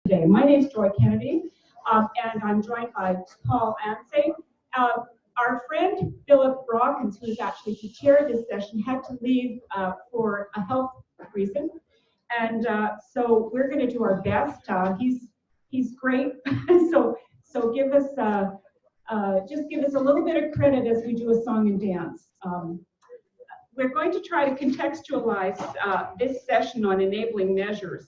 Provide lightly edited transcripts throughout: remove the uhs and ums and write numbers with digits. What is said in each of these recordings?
today. My name is Joy Kennedy, and I'm joined by Paul Antze. Our friend Philip Brockins, who is actually to chair this session, had to leave for a health reason, and so we're going to do our best. He's great, so give us just give us a little bit of credit as we do a song and dance. We're going to try to contextualize this session on enabling measures,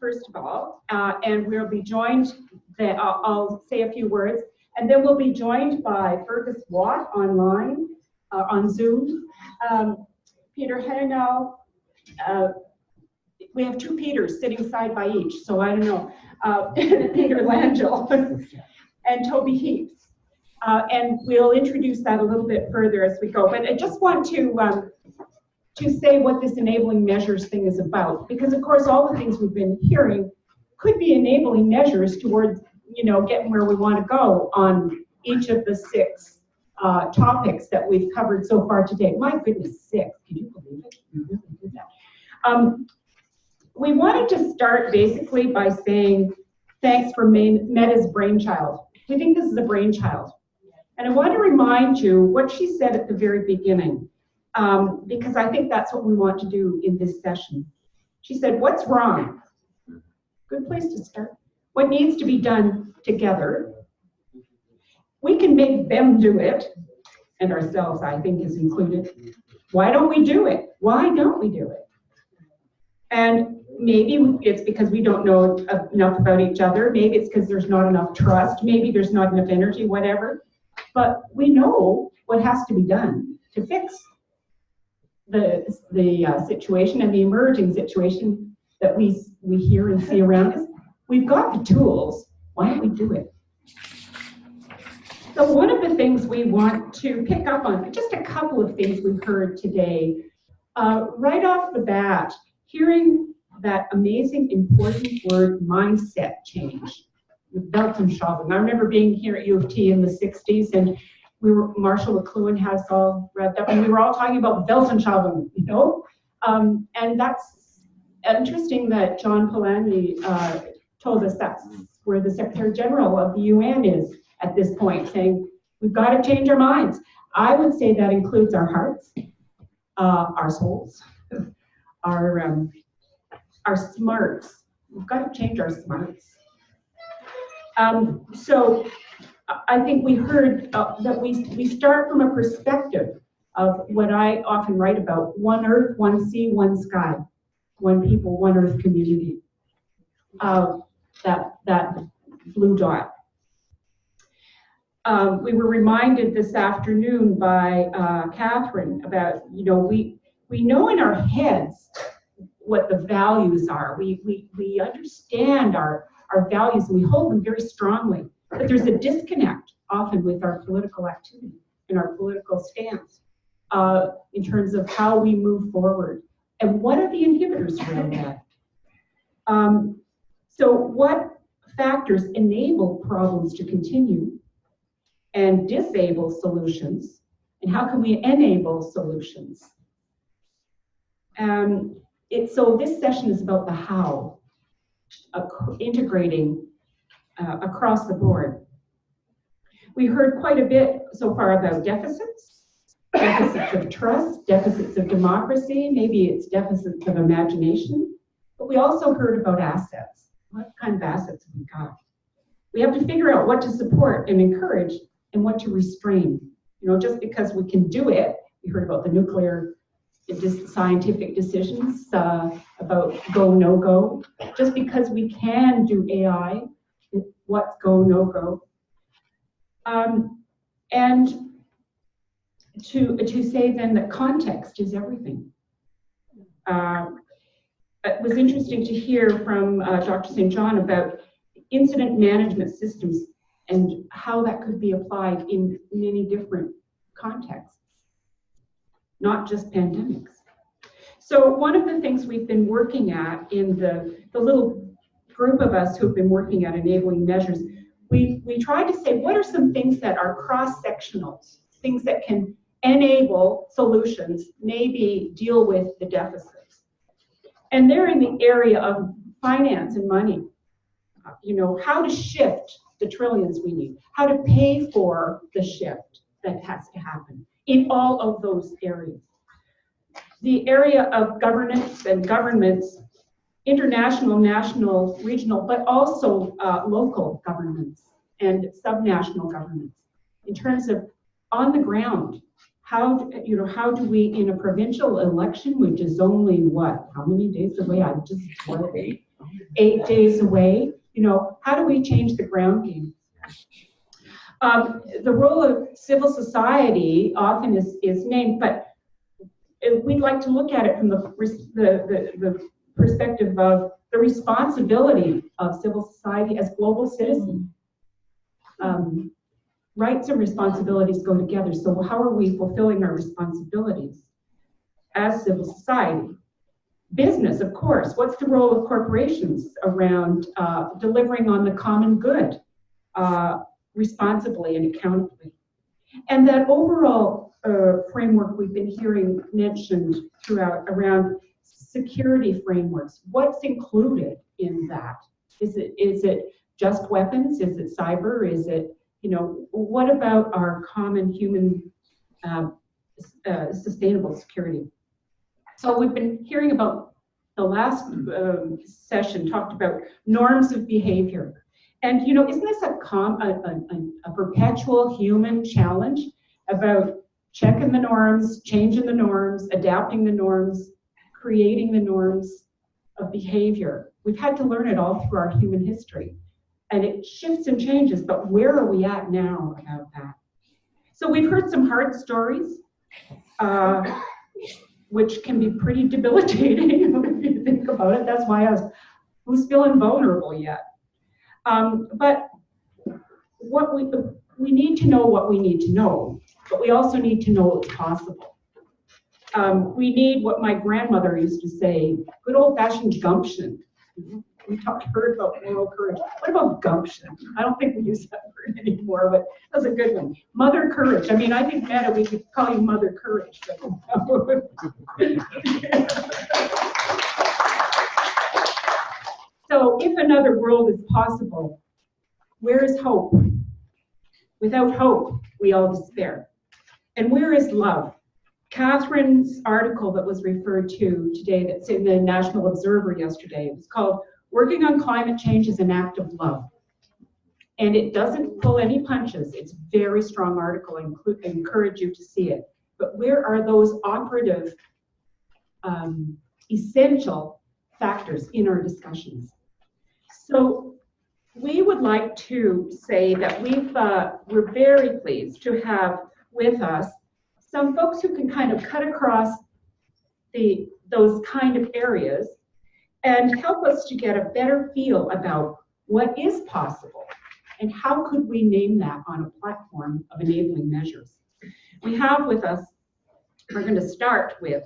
first of all, and we'll be joined, I'll say a few words, and then we'll be joined by Fergus online, on Zoom, Peter Hajnal, we have two Peters sitting side by each, so I don't know, Peter Langille and Toby Heaps. And we'll introduce that a little bit further as we go. But I just want to say what this enabling measures thing is about, because of course all the things we've been hearing could be enabling measures towards, getting where we want to go on each of the 6 topics that we've covered so far today. My goodness, 6! Can you believe it? We really did that. We wanted to start basically by saying thanks for Meta's brainchild. We think this is a brainchild. And I want to remind you what she said at the very beginning, because I think that's what we want to do in this session. She said, what's wrong? Good place to start. What needs to be done together? We can make them do it, and ourselves, I think, is included. Why don't we do it? Why don't we do it? And maybe it's because we don't know enough about each other. Maybe it's because there's not enough trust. Maybe there's not enough energy, whatever. But we know what has to be done to fix the situation and the emerging situation that we hear and see around us. We've got the tools. Why don't we do it? So one of the things we want to pick up on, just a couple of things we've heard today, right off the bat, hearing that amazing, important word, mindset change. Weltanschauung. I remember being here at U of T in the 60s, and Marshall McLuhan has all wrapped up, and we were all talking about Weltanschauung, and that's interesting that John Polanyi told us that's where the Secretary General of the UN is at this point, saying we've got to change our minds. I would say that includes our hearts, our souls, our smarts. We've got to change our smarts. So I think we heard that we start from a perspective of what I often write about: one earth, one sea, one sky, one people, one earth community. That blue dot. We were reminded this afternoon by Catherine about, we know in our heads what the values are. We understand our values and we hold them very strongly. But there's a disconnect often with our political activity and our political stance in terms of how we move forward. And what are the inhibitors around that? So what factors enable problems to continue and disable solutions? And how can we enable solutions? So this session is about the how, integrating across the board. We heard quite a bit so far about deficits of trust, deficits of democracy, maybe it's deficits of imagination, but we also heard about assets. What kind of assets have we got? We have to figure out what to support and encourage and what to restrain. Just because we can do it, we heard about the nuclear scientific decisions about go, no go. Just because we can do AI, what's go, no go. And to say then that context is everything. It was interesting to hear from Dr. St. John about incident management systems and how that could be applied in many different contexts, not just pandemics. So one of the things we've been working at in the little group of us who've been working at enabling measures, we tried to say, what are some things that are cross-sectional, things that can enable solutions, maybe deal with the deficits? And they're in the area of finance and money. you know, how to shift the trillions we need, how to pay for the shift that has to happen in all of those areas. The area of governance and governments, international, national, regional, but also local governments and subnational governments. In terms of on the ground, how do we, in a provincial election, which is only what, how many days away? I'm just 8 days away. You know, how do we change the ground game? The role of civil society often is named, but we'd like to look at it from the perspective of the responsibility of civil society as global citizens. Rights and responsibilities go together. So how are we fulfilling our responsibilities as civil society? Business, of course. What's the role of corporations around delivering on the common good responsibly and accountably? And that overall framework we've been hearing mentioned throughout around security frameworks. What's included in that? Is it just weapons? Is it cyber? Is it, you know, what about our common human sustainable security? So we've been hearing about the last session talked about norms of behavior. And, you know, isn't this a perpetual human challenge about checking the norms, changing the norms, adapting the norms, creating the norms of behavior? We've had to learn it all through our human history. And it shifts and changes, but where are we at now about that? So we've heard some hard stories, which can be pretty debilitating if you think about it. That's why I was, who's feeling vulnerable yet? But what we need to know what we need to know, but we also need to know what's possible. We need what my grandmother used to say, good old-fashioned gumption. We heard about moral courage. What about gumption? I don't think we use that word anymore, but that's a good one. Mother courage. I mean, I think, Meta, we could call you Mother Courage. So if another world is possible, where is hope? Without hope, we all despair. And where is love? Catherine's article that was referred to today, that's in the National Observer yesterday, it was called Working on Climate Change is an Act of Love. And it doesn't pull any punches. It's a very strong article. I encourage you to see it. But where are those operative, essential factors in our discussions? So we would like to say that we're very pleased to have with us some folks who can kind of cut across those kind of areas and help us to get a better feel about what is possible and how could we name that on a platform of enabling measures. We have with us, we're going to start with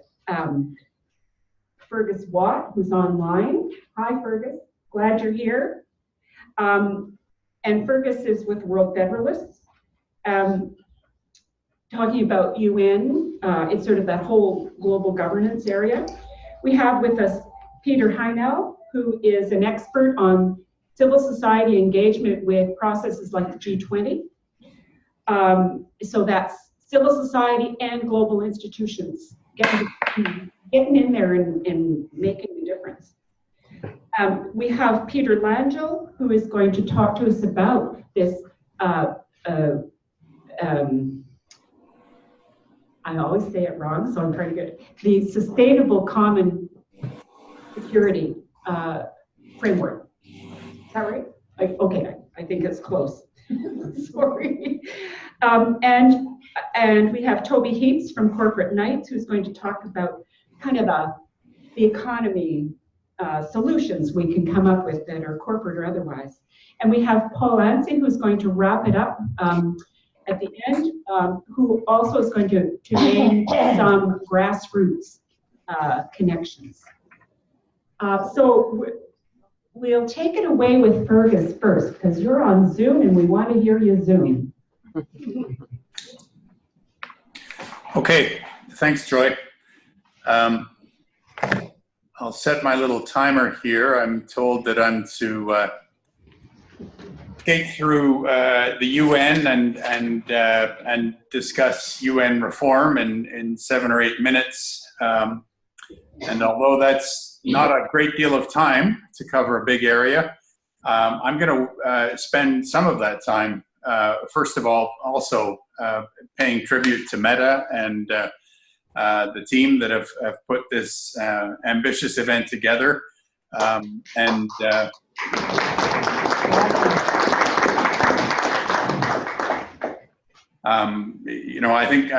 Fergus Watt, who's online. Hi, Fergus. Glad you're here. And Fergus is with World Federalists, talking about UN. It's sort of that whole global governance area. We have with us Peter Hajnal, who is an expert on civil society engagement with processes like the G20. So that's civil society and global institutions getting in there and making a difference. We have Peter Langille, who is going to talk to us about this, I always say it wrong, so I'm trying to get it, the Sustainable Common Security Framework. Is that right? Okay, I think it's close. Sorry. And we have Toby Heaps from Corporate Knights, who's going to talk about kind of the economy solutions we can come up with that are corporate or otherwise. And we have Antze, who's going to wrap it up at the end, who also is going to name some grassroots connections. So we'll take it away with Fergus first, because you're on Zoom and we want to hear you Zoom. Okay, thanks, Joy. I'll set my little timer here. I'm told that I'm to skate through the UN and discuss UN reform in 7 or 8 minutes. And although that's not a great deal of time to cover a big area, I'm going to spend some of that time, first of all, also paying tribute to Meta and the team that have put this ambitious event together. You know, I think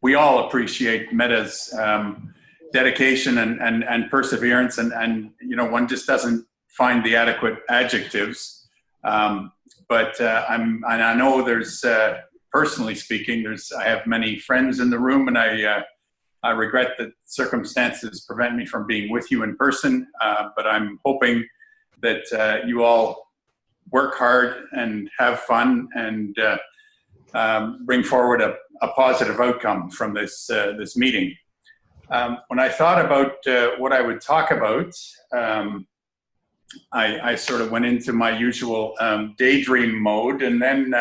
we all appreciate Meta's dedication and perseverance, and you know, one just doesn't find the adequate adjectives. But I know there's, personally speaking, I have many friends in the room, and I regret that circumstances prevent me from being with you in person. But I'm hoping that you all work hard and have fun and bring forward a positive outcome from this meeting. When I thought about what I would talk about, I sort of went into my usual daydream mode, and then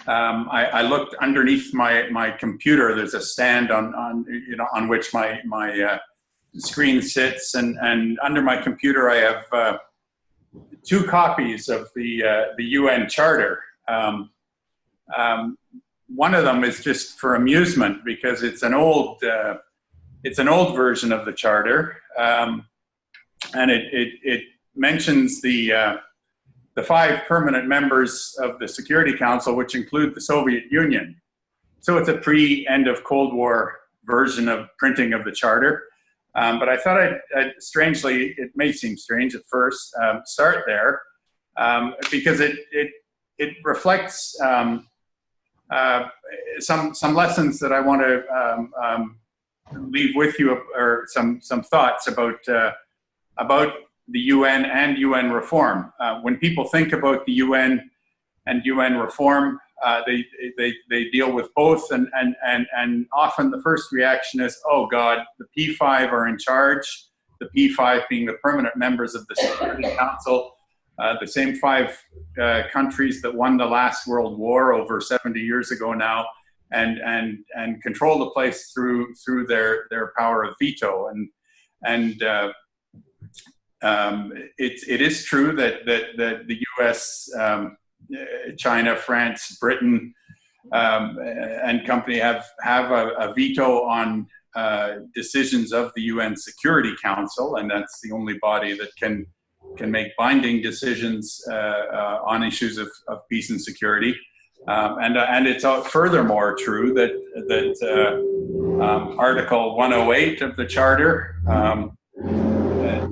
I looked underneath my computer. There's a stand on which my screen sits, and under my computer I have 2 copies of the UN Charter. One of them is just for amusement because it's an old version of the Charter, and it mentions the 5 permanent members of the Security Council, which include the Soviet Union. So it's a pre-end of Cold War version of printing of the Charter. But I thought strangely, it may seem strange at first, start there, because it reflects some lessons that I want to leave with you, or some thoughts about the UN and UN reform. When people think about the UN and UN reform, they deal with both, and often the first reaction is, oh God, the P5 are in charge. The P5 being the permanent members of the Security Council, the same 5 countries that won the last World War over 70 years ago now, and control the place through their power of veto. It is true that the U.S., China, France, Britain, and company have a veto on decisions of the UN Security Council, and that's the only body that can make binding decisions on issues of peace and security. And it's furthermore true that Article 108 of the Charter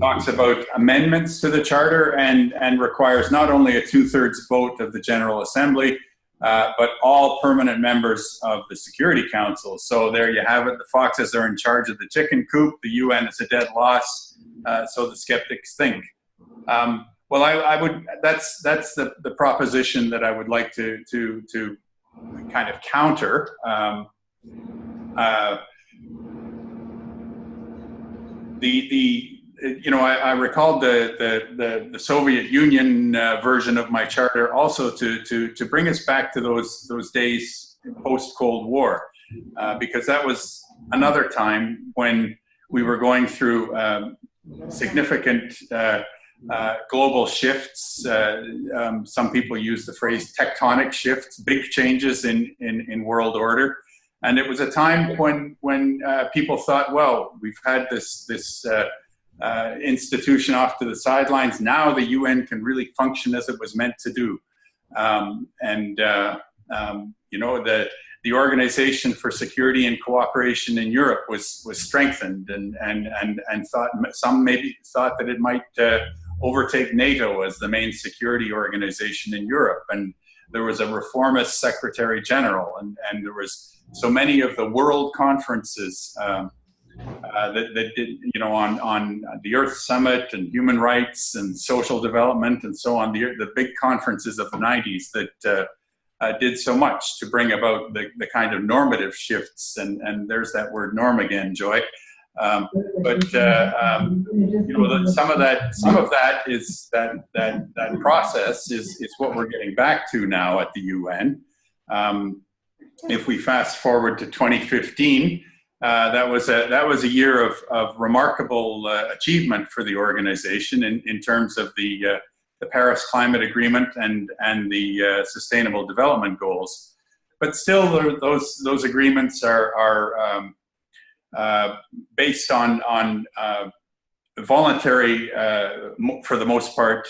talks about amendments to the Charter and requires not only a 2/3 vote of the General Assembly, but all permanent members of the Security Council. So there you have it. The foxes are in charge of the chicken coop. The UN is a dead loss. So the skeptics think. Well, I would. That's the proposition that I would like to kind of counter. I recalled the Soviet Union version of my charter also to bring us back to those days post Cold War, because that was another time when we were going through significant global shifts. Some people use the phrase tectonic shifts, big changes in world order. And it was a time when people thought, well, we've had this institution off to the sidelines. Now the UN can really function as it was meant to do. The Organization for Security and Cooperation in Europe was strengthened, and some maybe thought that it might overtake NATO as the main security organization in Europe. And there was a reformist Secretary General, and there was so many of the world conferences that did, on the Earth Summit and human rights and social development and so on, the big conferences of the 90s that did so much to bring about the kind of normative shifts, and there's that word norm again, Joy, But some of that is that process is what we're getting back to now at the UN. If we fast forward to 2015, that was a year of remarkable achievement for the organization in terms of the Paris Climate Agreement and the Sustainable Development Goals. But still, those agreements are based on voluntary, for the most part,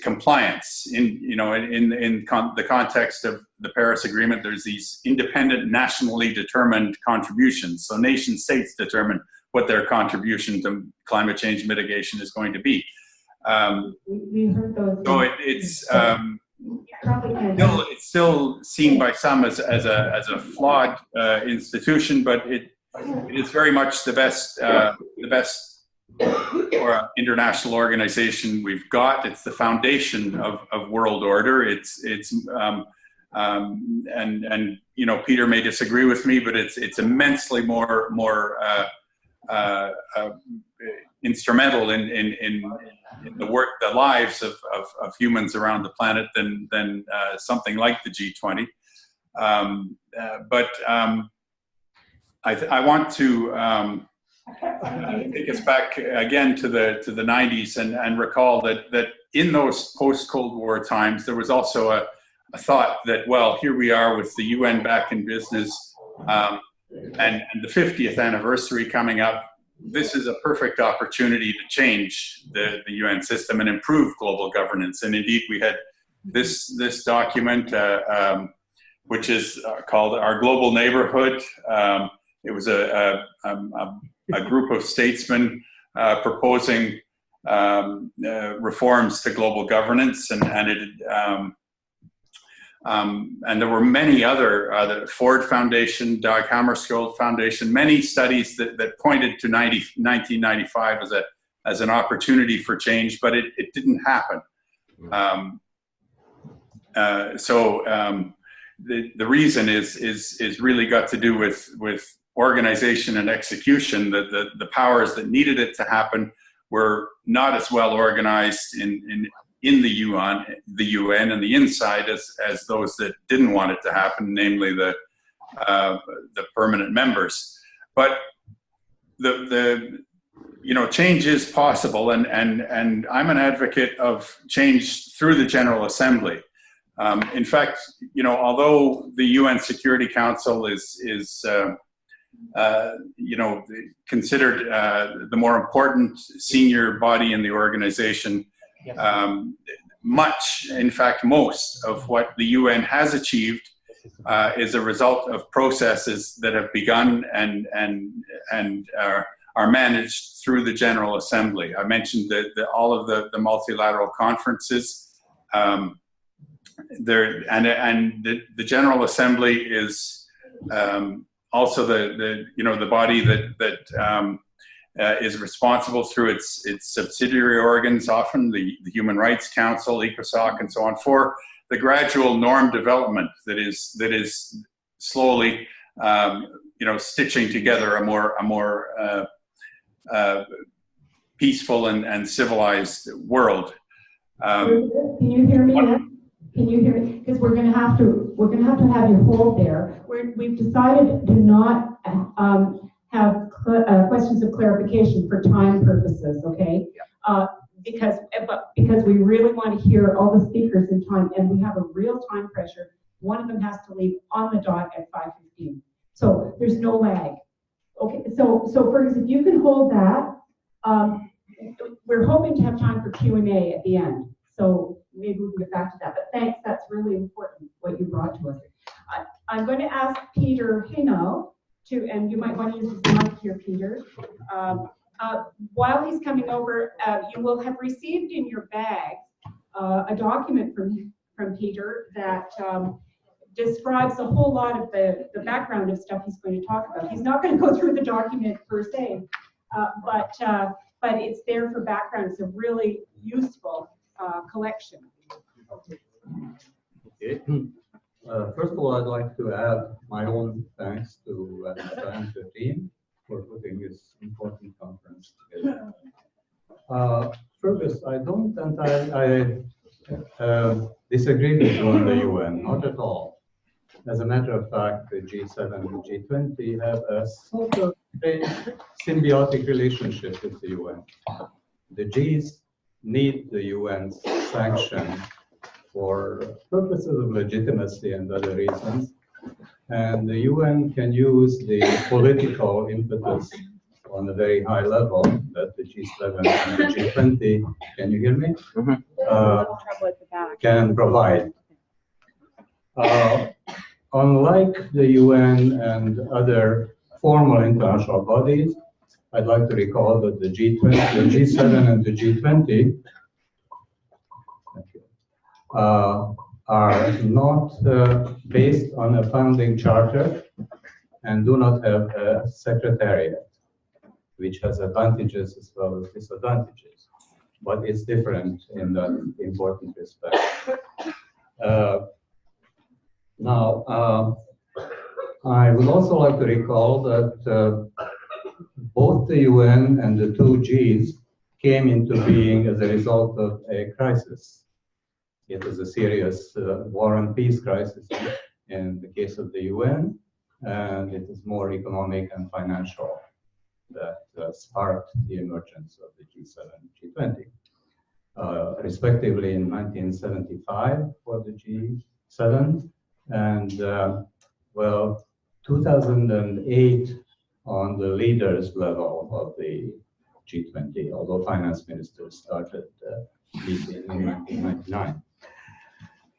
compliance. In the context of the Paris Agreement, there's these independent, nationally determined contributions. So nation states determine what their contribution to climate change mitigation is going to be. We heard those. So it's still seen by some as a flawed institution, but it is very much the best or international organization we've got. It's the foundation of world order. And Peter may disagree with me, but it's immensely more instrumental in the lives of humans around the planet than something like the G20. I want to take us back again to the 90s and recall that in those post-Cold War times, there was also a thought that, well, here we are with the UN back in business, and the 50th anniversary coming up. This is a perfect opportunity to change the UN system and improve global governance. And indeed, we had this document, which is called Our Global Neighborhood. It was a group of statesmen proposing reforms to global governance, and there were many other, the Ford Foundation, Dag Hammarskjöld Foundation, many studies that pointed to 1995 as an opportunity for change, but it didn't happen. The reason is really got to do with organization and execution. The powers that needed it to happen were not as well organized in the UN and the inside as those that didn't want it to happen, namely the permanent members. But change is possible, and I'm an advocate of change through the General Assembly. In fact, although the UN Security Council is considered the more important senior body in the organization, much, in fact, most of what the UN has achieved is a result of processes that have begun and are managed through the General Assembly. I mentioned all of the multilateral conferences. The General Assembly is also the body that is responsible through its subsidiary organs, often the Human Rights Council, ECOSOC, and so on, for the gradual norm development that is slowly stitching together a more peaceful and civilized world. Can you hear me? Can you hear me? Because we're going to have to have you hold there. We've decided to not have questions of clarification for time purposes, okay? Because we really want to hear all the speakers in time, and we have a real time pressure. One of them has to leave on the dot at 5:15, so there's no lag. Okay, so Fergus, if you can hold that, we're hoping to have time for Q&A at the end. So maybe we'll get back to that. But thanks, that's really important what you brought to us. I'm going to ask Peter Hajnal and you might want to use his mic here, Peter. While he's coming over, you will have received in your bag a document from Peter that describes a whole lot of the background of stuff he's going to talk about. He's not going to go through the document per se, but it's there for background. It's a really useful collection. Okay. First of all, I'd like to add my own thanks to the team for putting this important conference together. Fergus, I don't disagree with you on the UN, not at all. As a matter of fact, the G7 and G20 have a sort of a symbiotic relationship with the UN. The Gs need the UN's sanction for purposes of legitimacy and other reasons. And the UN can use the political impetus on a very high level that the G7 and the G20, can you hear me? Can provide. Unlike the UN and other formal international bodies, I'd like to recall that the G20, the G7 and the G20 are not based on a founding charter and do not have a secretariat, which has advantages as well as disadvantages, but it's different in that important respect. Now, I would also like to recall that both the UN and the two Gs came into being as a result of a crisis. It was a serious war and peace crisis in the case of the UN, and it is more economic and financial that sparked the emergence of the G7 and G20, respectively in 1975 for the G7 and, well, 2008 on the leaders level of the G20, although finance ministers started meeting in 1999.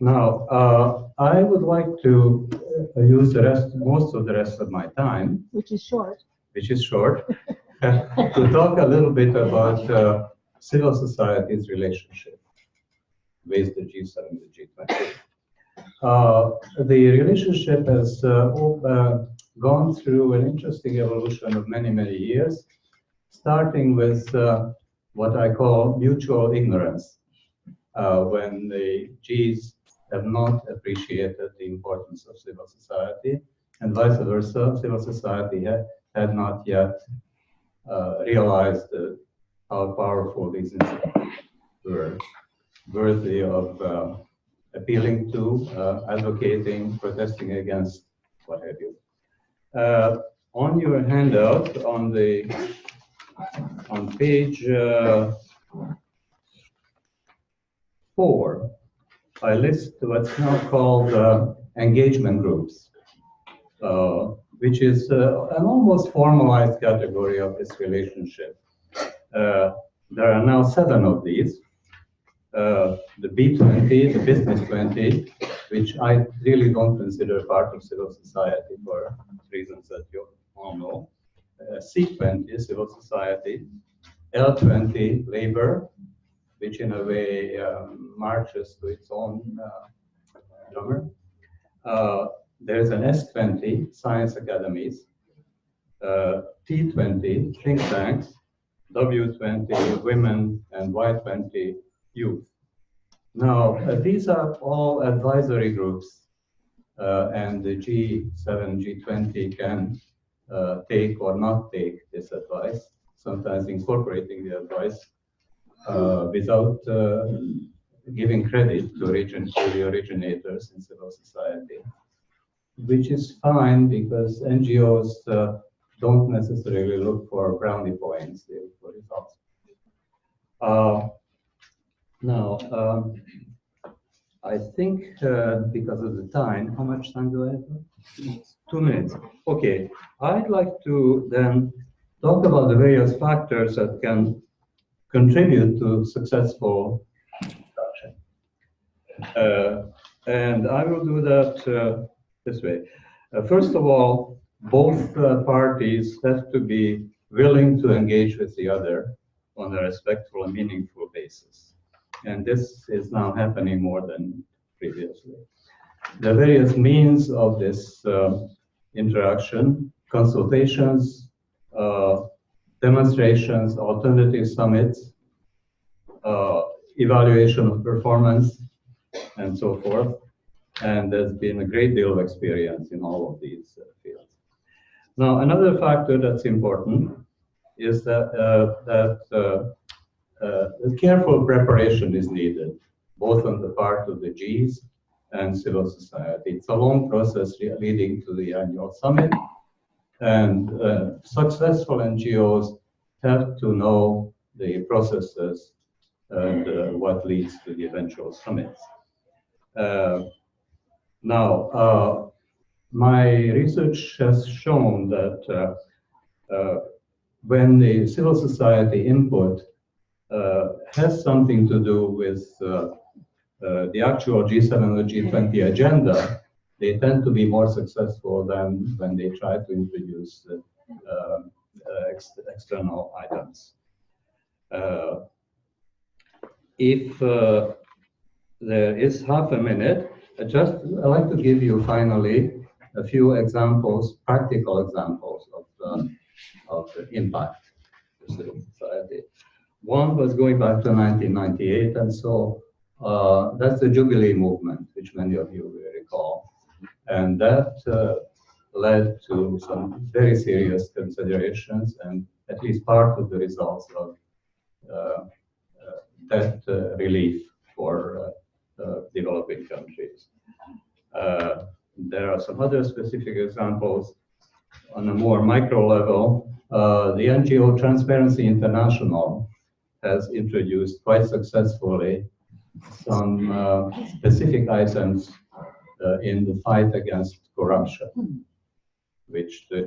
Now, I would like to use most of the rest of my time, which is short, to talk a little bit about civil society's relationship with the G7 and the G20. The relationship has gone through an interesting evolution of many, many years, starting with what I call mutual ignorance, when the Gs have not appreciated the importance of civil society, and vice versa, civil society had not yet realized how powerful these institutions were, worthy of appealing to, advocating, protesting against, what have you. On your handout, on page 4, I list what's now called engagement groups, which is an almost formalized category of this relationship. There are now 7 of these. The B20, the Business 20, which I really don't consider part of civil society for reasons that you all know. C20, civil society. L20, labor, which in a way marches to its own drummer. There's an S20, science academies. T20, think tanks. W20, women, and Y20, youth. Now, these are all advisory groups, and the G7, G20 can take or not take this advice, sometimes incorporating the advice without giving credit to the originators in civil society, which is fine because NGOs don't necessarily look for brownie points, they look for results. Now, I think because of the time, how much time do I have? 2 minutes. Okay, I'd like to then talk about the various factors that can contribute to successful production. And I will do that this way. First of all, both parties have to be willing to engage with the other on a respectful and meaningful basis. And this is now happening more than previously. The various means of this interaction, consultations, demonstrations, alternative summits, evaluation of performance, and so forth. And there's been a great deal of experience in all of these fields. Now, another factor that's important is that, careful preparation is needed, both on the part of the Gs and civil society. It's a long process leading to the annual summit, and successful NGOs have to know the processes and what leads to the eventual summits. Now, my research has shown that when the civil society input has something to do with the actual G7 or G20 agenda, they tend to be more successful than when they try to introduce external items. If there is half a minute, I'd like to give you finally a few examples, practical examples of the impact of civil society. One was going back to 1998, and so that's the Jubilee movement, which many of you will recall. And that led to some very serious considerations and at least part of the results of debt relief for developing countries. There are some other specific examples on a more micro level. The NGO Transparency International has introduced quite successfully some specific items in the fight against corruption, which the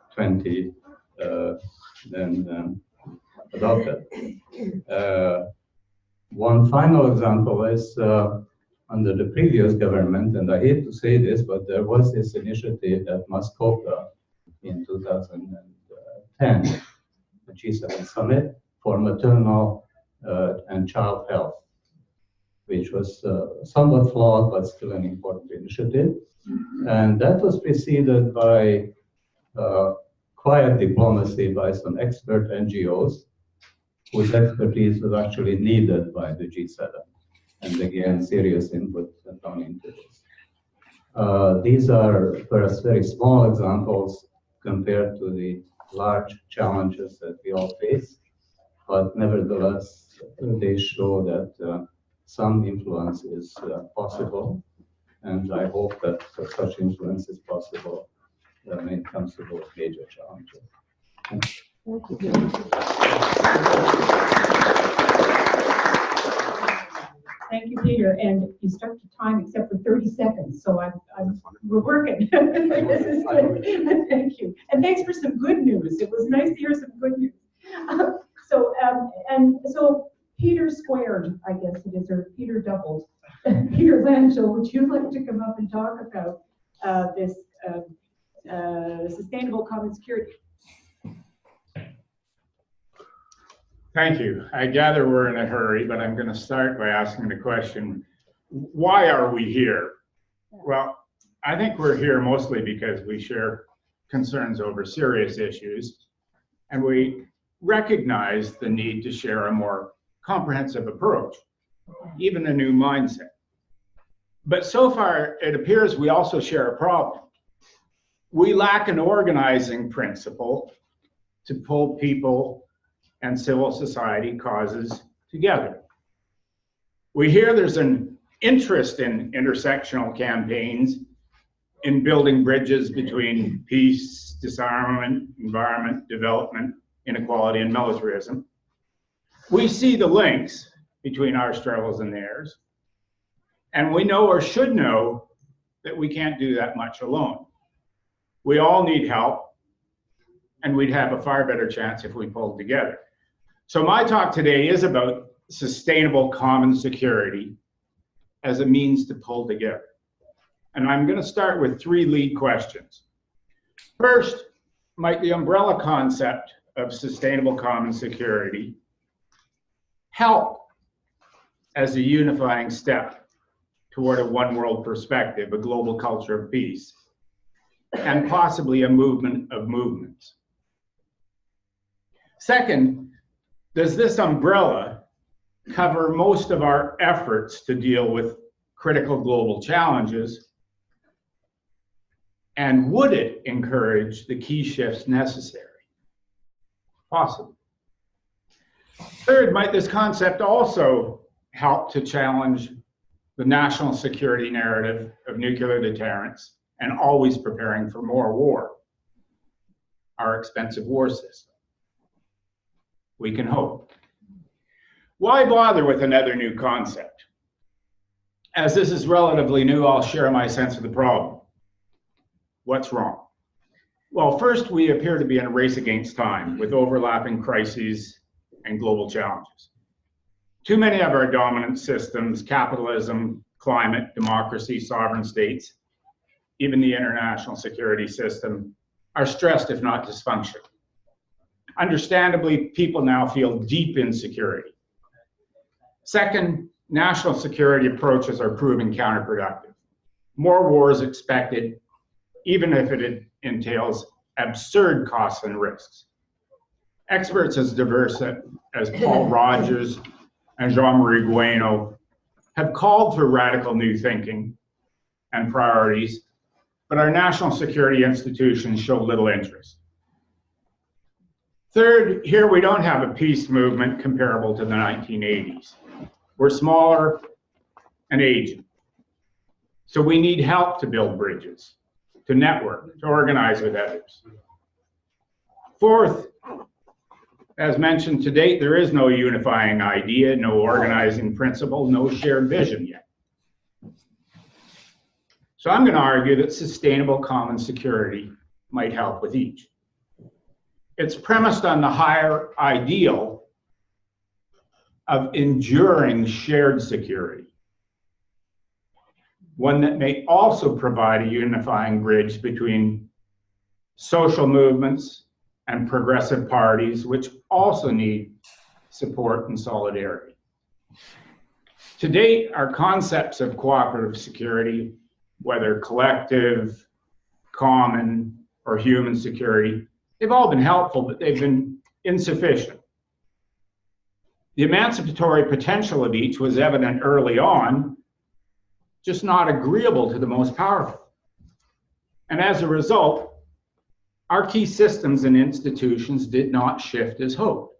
G20 then adopted. One final example is under the previous government, and I hate to say this, but there was this initiative at Muskoka in 2010, the G7 summit for maternal and child health, which was somewhat flawed, but still an important initiative. And that was preceded by quiet diplomacy by some expert NGOs, whose expertise was actually needed by the G7. And again, serious input have gone into this. These are perhaps very small examples compared to the large challenges that we all face, but nevertheless, they show that some influence is possible, and I hope that such influence is possible when it comes to those major challenges. Thank you. Thank you, Peter. And you stuck to time except for 30 seconds, so we're working. This is good. Thank you. And thanks for some good news. It was nice to hear some good news. So Peter squared, I guess it is, or Peter doubled. Peter Langille, would you like to come up and talk about this sustainable common security? Thank you. I gather we're in a hurry, but I'm going to start by asking the question, why are we here? Well, I think we're here mostly because we share concerns over serious issues, and we recognize the need to share a more comprehensive approach, even a new mindset. But so far, it appears we also share a problem. We lack an organizing principle to pull people and civil society causes together. We hear there's an interest in intersectional campaigns, in building bridges between peace, disarmament, environment, development, inequality, and militarism. We see the links between our struggles and theirs, and we know or should know that we can't do that much alone. We all need help, and we'd have a far better chance if we pulled together. So my talk today is about sustainable common security as a means to pull together. And I'm going to start with three lead questions. First, might the umbrella concept of sustainable common security help as a unifying step toward a one world perspective, a global culture of peace, and possibly a movement of movements? Second, does this umbrella cover most of our efforts to deal with critical global challenges? And would it encourage the key shifts necessary? Possibly. Third, might this concept also help to challenge the national security narrative of nuclear deterrence and always preparing for more war, our expensive war system? We can hope. Why bother with another new concept? As this is relatively new, I'll share my sense of the problem. What's wrong? Well, first, we appear to be in a race against time with overlapping crises and global challenges. Too many of our dominant systems, capitalism, climate, democracy, sovereign states, even the international security system, are stressed if not dysfunctional. Understandably, people now feel deep insecurity. Second, national security approaches are proving counterproductive. More wars expected, even if it entails absurd costs and risks. Experts as diverse as Paul Rogers and Jean-Marie Bueno have called for radical new thinking and priorities, but our national security institutions show little interest. Third, here we don't have a peace movement comparable to the 1980s. We're smaller and aging. So we need help to build bridges, to network, to organize with others. Fourth, as mentioned to date, there is no unifying idea, no organizing principle, no shared vision yet. So I'm going to argue that sustainable common security might help with each. It's premised on the higher ideal of enduring shared security, one that may also provide a unifying bridge between social movements and progressive parties, which also need support and solidarity. To date, our concepts of cooperative security, whether collective, common, or human security, they've all been helpful, but they've been insufficient. The emancipatory potential of each was evident early on, just not agreeable to the most powerful. And as a result, our key systems and institutions did not shift as hoped.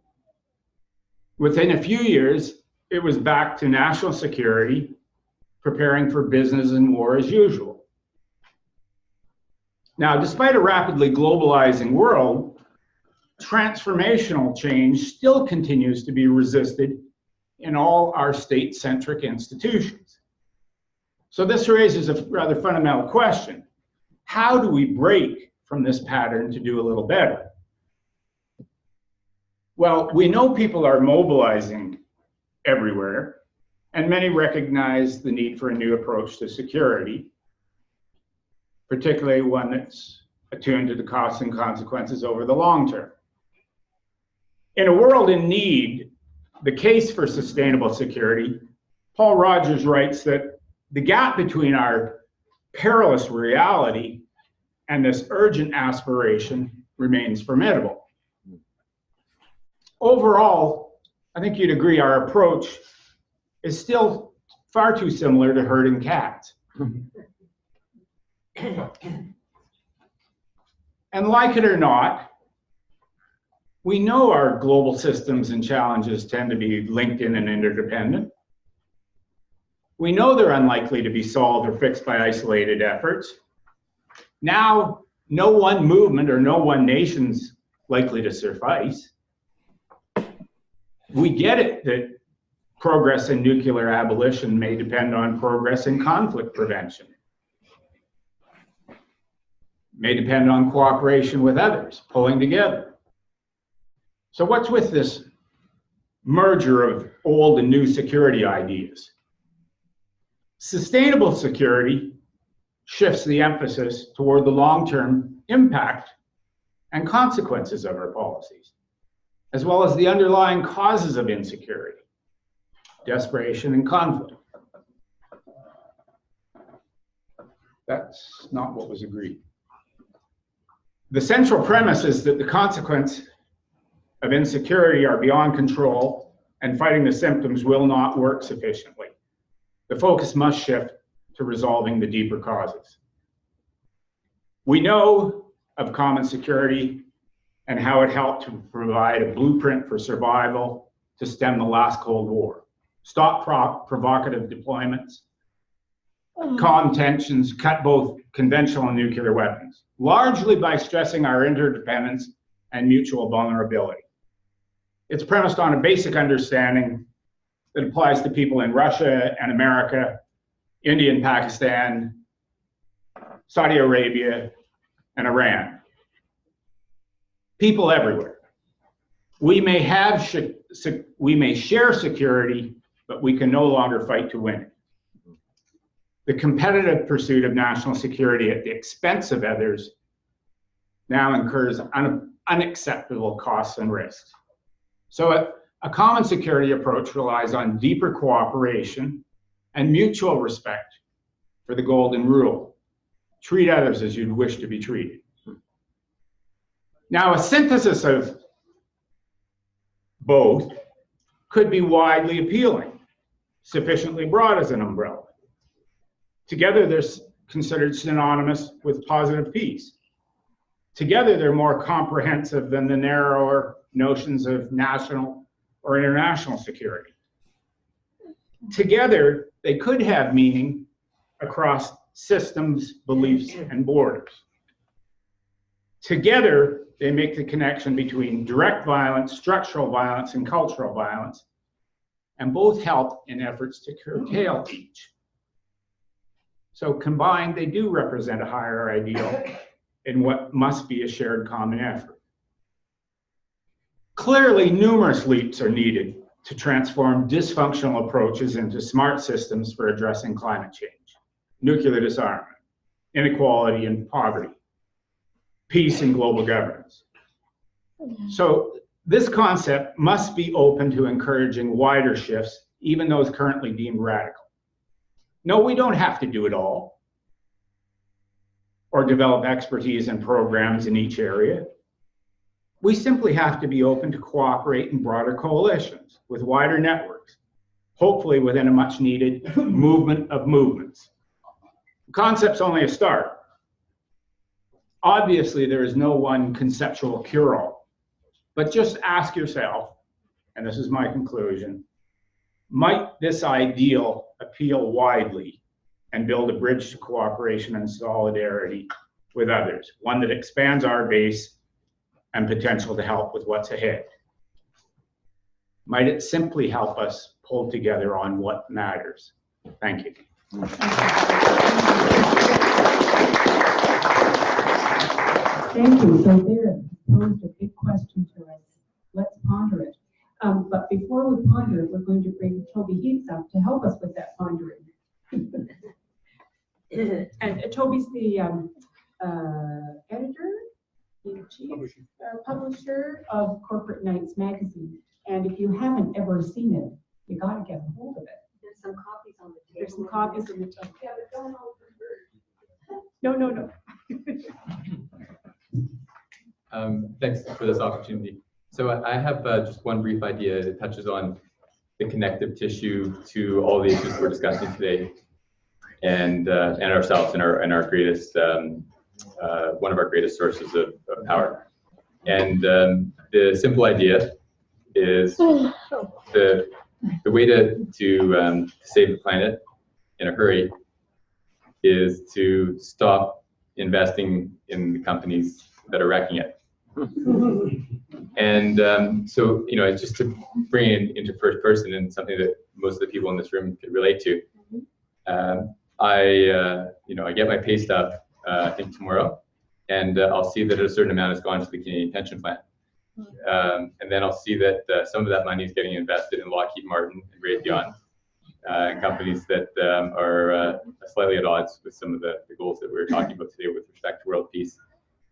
Within a few years, it was back to national security, preparing for business and war as usual. Now, despite a rapidly globalizing world, transformational change still continues to be resisted in all our state-centric institutions. So this raises a rather fundamental question. How do we break from this pattern to do a little better? Well, we know people are mobilizing everywhere, and many recognize the need for a new approach to security, particularly one that's attuned to the costs and consequences over the long term. In a world in need, the case for sustainable security, Paul Rogers writes that the gap between our perilous reality and this urgent aspiration remains formidable. Overall, I think you'd agree our approach is still far too similar to herding cats. And like it or not, we know our global systems and challenges tend to be linked in and interdependent. We know they're unlikely to be solved or fixed by isolated efforts. Now, no one movement or no one nation's likely to suffice. We get it that progress in nuclear abolition may depend on progress in conflict prevention. May depend on cooperation with others, pulling together. So what's with this merger of old and new security ideas? Sustainable security shifts the emphasis toward the long-term impact and consequences of our policies, as well as the underlying causes of insecurity, desperation, and conflict. That's not what was agreed. The central premise is that the consequences of insecurity are beyond control, and fighting the symptoms will not work sufficiently. The focus must shift to resolving the deeper causes. We know of common security and how it helped to provide a blueprint for survival to stem the last Cold War, stop provocative deployments, calm tensions, cut both conventional and nuclear weapons, largely by stressing our interdependence and mutual vulnerability. It's premised on a basic understanding that applies to people in Russia and America, India and Pakistan, Saudi Arabia, and Iran. People everywhere. We may share security, but we can no longer fight to win it. The competitive pursuit of national security at the expense of others now incurs unacceptable costs and risks. So a common security approach relies on deeper cooperation and mutual respect for the golden rule. Treat others as you'd wish to be treated. Now, a synthesis of both could be widely appealing, sufficiently broad as an umbrella. Together, they're considered synonymous with positive peace. Together, they're more comprehensive than the narrower notions of national or international security. Together, they could have meaning across systems, beliefs, and borders. Together, they make the connection between direct violence, structural violence, and cultural violence, and both help in efforts to curtail each. So combined, they do represent a higher ideal in what must be a shared common effort. Clearly, numerous leaps are needed to transform dysfunctional approaches into smart systems for addressing climate change, nuclear disarmament, inequality and poverty, peace and global governance. So this concept must be open to encouraging wider shifts, even those currently deemed radical. No, we don't have to do it all or develop expertise and programs in each area. We simply have to be open to cooperate in broader coalitions with wider networks, hopefully within a much needed movement of movements. The concept's only a start. Obviously, there is no one conceptual cure-all, but just ask yourself, and this is my conclusion, might this ideal appeal widely and build a bridge to cooperation and solidarity with others, one that expands our base and potential to help with what's ahead? Might it simply help us pull together on what matters? Thank you. Thank you. So there posed a big question to us. Let's ponder it. But before we ponder it, we're going to bring Toby Heaps up to help us with that pondering. And Toby's the editor, publisher of Corporate Knights magazine. And if you haven't ever seen it, you got to get a hold of it. There's some copies on the table. There's some copies on the table. Yeah, but don't No. Thanks for this opportunity. So I have just one brief idea that touches on the connective tissue to all the issues we're discussing today, and ourselves and our greatest one of our greatest sources of power. And the simple idea is the way to save the planet in a hurry is to stop investing in the companies that are wrecking it. And so, it's just to bring it into first person and something that most of the people in this room could relate to. I get my pay stub, I think tomorrow, and I'll see that a certain amount has gone to the Canadian pension plan. And then I'll see that some of that money is getting invested in Lockheed Martin and Raytheon, companies that are slightly at odds with some of the goals that we were talking about today with respect to world peace.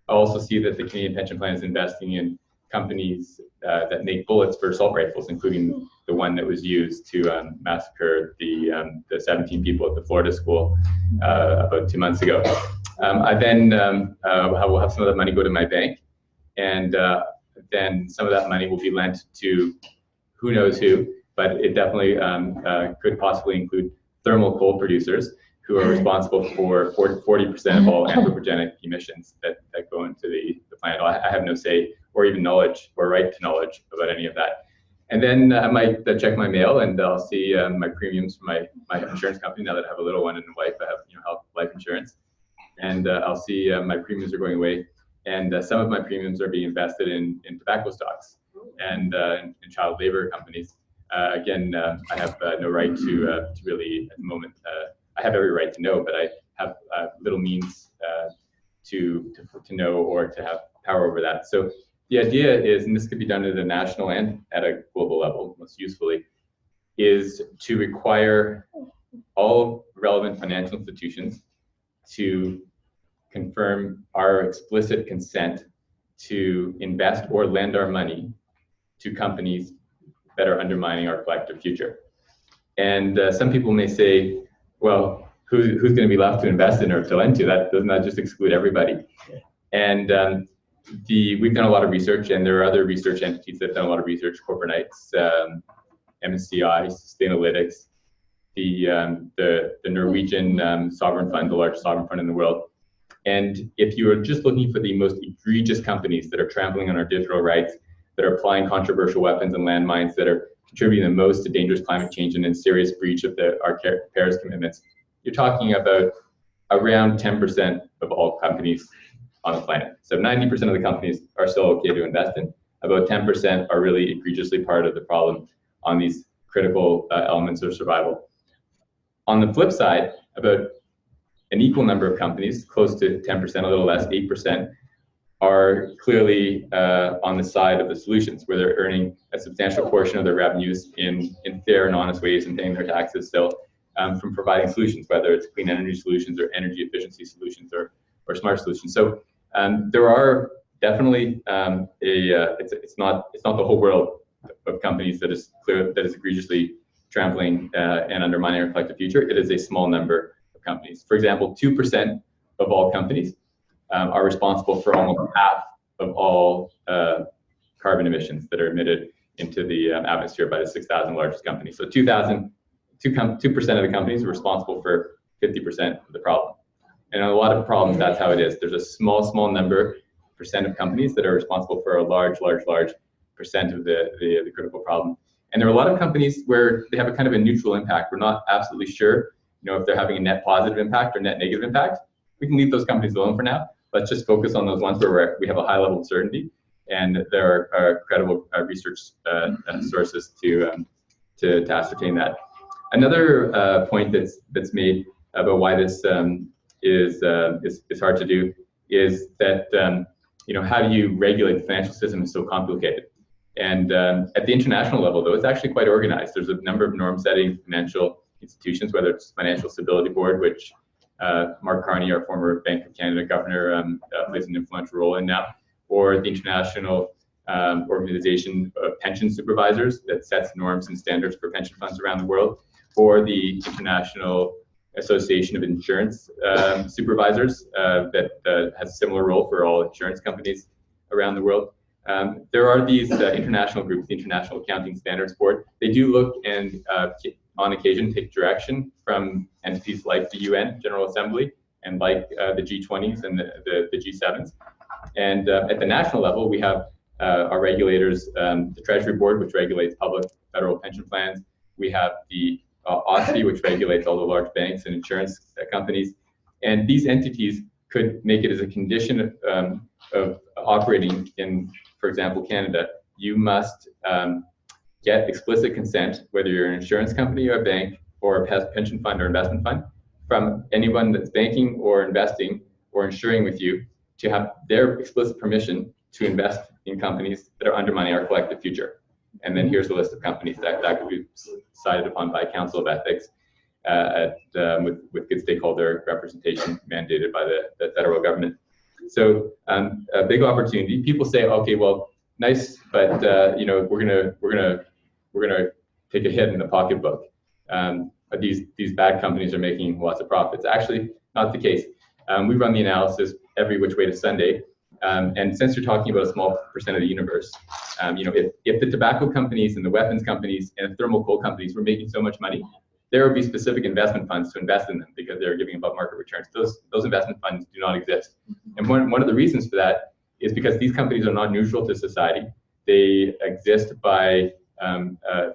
I also see that the Canadian pension plan is investing in companies that make bullets for assault rifles, including the one that was used to massacre the 17 people at the Florida school about 2 months ago. I then will have some of that money go to my bank, and then some of that money will be lent to who knows who, but it definitely could possibly include thermal coal producers. who are responsible for 40% of all anthropogenic emissions that go into the planet. I have no say or even knowledge or right to knowledge about any of that. And then I might check my mail and I'll see my premiums for my insurance company. Now that I have a little one and a wife, I have health life insurance, and I'll see my premiums are going away, and some of my premiums are being invested in tobacco stocks and in child labor companies. Again, I have no right to really at the moment. I have every right to know, but I have little means to know or to have power over that. So the idea is, and this could be done at a national and at a global level, most usefully, is to require all relevant financial institutions to confirm our explicit consent to invest or lend our money to companies that are undermining our collective future. And some people may say, well, who's going to be left to invest in or to lend to? Doesn't that just exclude everybody? And we've done a lot of research, and there are other research entities that have done a lot of research, Corporate Knights, MSCI, Sustainalytics, the Norwegian sovereign fund, the largest sovereign fund in the world. And if you are just looking for the most egregious companies that are trampling on our digital rights, that are applying controversial weapons and landmines, that are contributing the most to dangerous climate change and in serious breach of our Paris commitments, you're talking about around 10% of all companies on the planet. So 90% of the companies are still okay to invest in. About 10% are really egregiously part of the problem on these critical elements of survival. On the flip side, about an equal number of companies, close to 10%, a little less, 8%, are clearly on the side of the solutions, where they're earning a substantial portion of their revenues in fair and honest ways and paying their taxes still from providing solutions, whether it's clean energy solutions or energy efficiency solutions or smart solutions. So there are definitely it's not the whole world of companies that is egregiously trampling and undermining our collective future. It is a small number of companies. For example, 2% of all companies are responsible for almost half of all carbon emissions that are emitted into the atmosphere by the 6,000 largest companies. So 2% of the companies are responsible for 50% of the problem. And in a lot of problems, that's how it is. There's a small number percent of companies that are responsible for a large percent of the critical problem. And there are a lot of companies where they have a kind of a neutral impact. We're not absolutely sure, if they're having a net positive impact or net negative impact. We can leave those companies alone for now. Let's just focus on those ones where we have a high level of certainty, and there are credible research sources to ascertain that. Another point that's made about why this is hard to do is that how do you regulate the financial system is so complicated. And at the international level, though, it's actually quite organized. There's a number of norm-setting financial institutions, whether it's Financial Stability Board, which Mark Carney, our former Bank of Canada governor, plays an influential role in now, or the International Organization of Pension Supervisors that sets norms and standards for pension funds around the world, or the International Association of Insurance Supervisors that has a similar role for all insurance companies around the world. There are these international groups, the International Accounting Standards Board. They do look and on occasion take direction from entities like the UN General Assembly and like the G20s and the G7s. And at the national level, we have our regulators, the Treasury Board, which regulates public federal pension plans. We have the OSFI, which regulates all the large banks and insurance companies. And these entities could make it as a condition of operating in, for example, Canada. You must get explicit consent, whether you're an insurance company or a bank or a pension fund or investment fund, from anyone that's banking or investing or insuring with you, to have their explicit permission to invest in companies that are undermining our collective future. And then here's a list of companies that could be decided upon by a Council of Ethics with good stakeholder representation mandated by the federal government. So a big opportunity. People say, okay, well, nice, but we're gonna take a hit in the pocketbook. These bad companies are making lots of profits. Actually, not the case. We run the analysis every which way to Sunday. And since you're talking about a small percent of the universe, if the tobacco companies and the weapons companies and the thermal coal companies were making so much money, there would be specific investment funds to invest in them because they're giving above market returns. Those investment funds do not exist. And one of the reasons for that is because these companies are not neutral to society. They exist by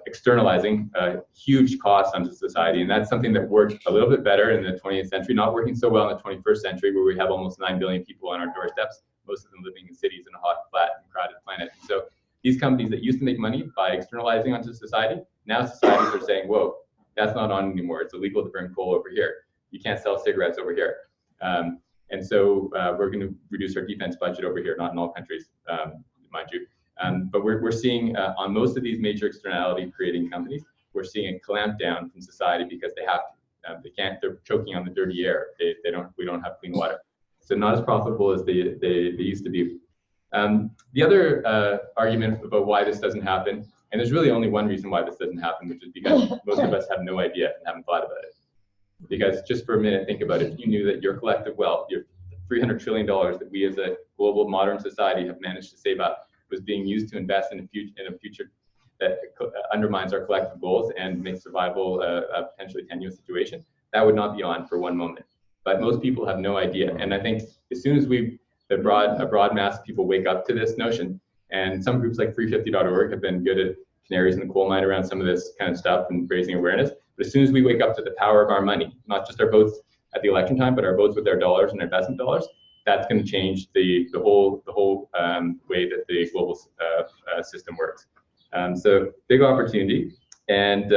externalizing huge costs onto society. And that's something that worked a little bit better in the 20th century, not working so well in the 21st century, where we have almost 9 billion people on our doorsteps, most of them living in cities in a hot, flat, and crowded planet. So these companies that used to make money by externalizing onto society, now societies are saying, whoa, that's not on anymore. It's illegal to burn coal over here. You can't sell cigarettes over here. And so we're going to reduce our defense budget over here, not in all countries, mind you. But we're seeing on most of these major externality creating companies, we're seeing a clamp down from society because they have to. They can't. They're choking on the dirty air. We don't have clean water. So not as profitable as they used to be. The other argument about why this doesn't happen, and there's really only one reason why this doesn't happen, which is because most of us have no idea and haven't thought about it. Because just for a minute, think about it. If you knew that your collective wealth, your $300 trillion that we as a global modern society have managed to save up, was being used to invest in a future that undermines our collective goals and makes survival a potentially tenuous situation, that would not be on for one moment. But most people have no idea. And I think as soon as a broad mass of people wake up to this notion, and some groups like free50.org have been good at canaries in the coal mine around some of this kind of stuff and raising awareness. But as soon as we wake up to the power of our money, not just our votes at the election time, but our votes with our dollars and our investment dollars, that's going to change the whole way that the global system works. So big opportunity, and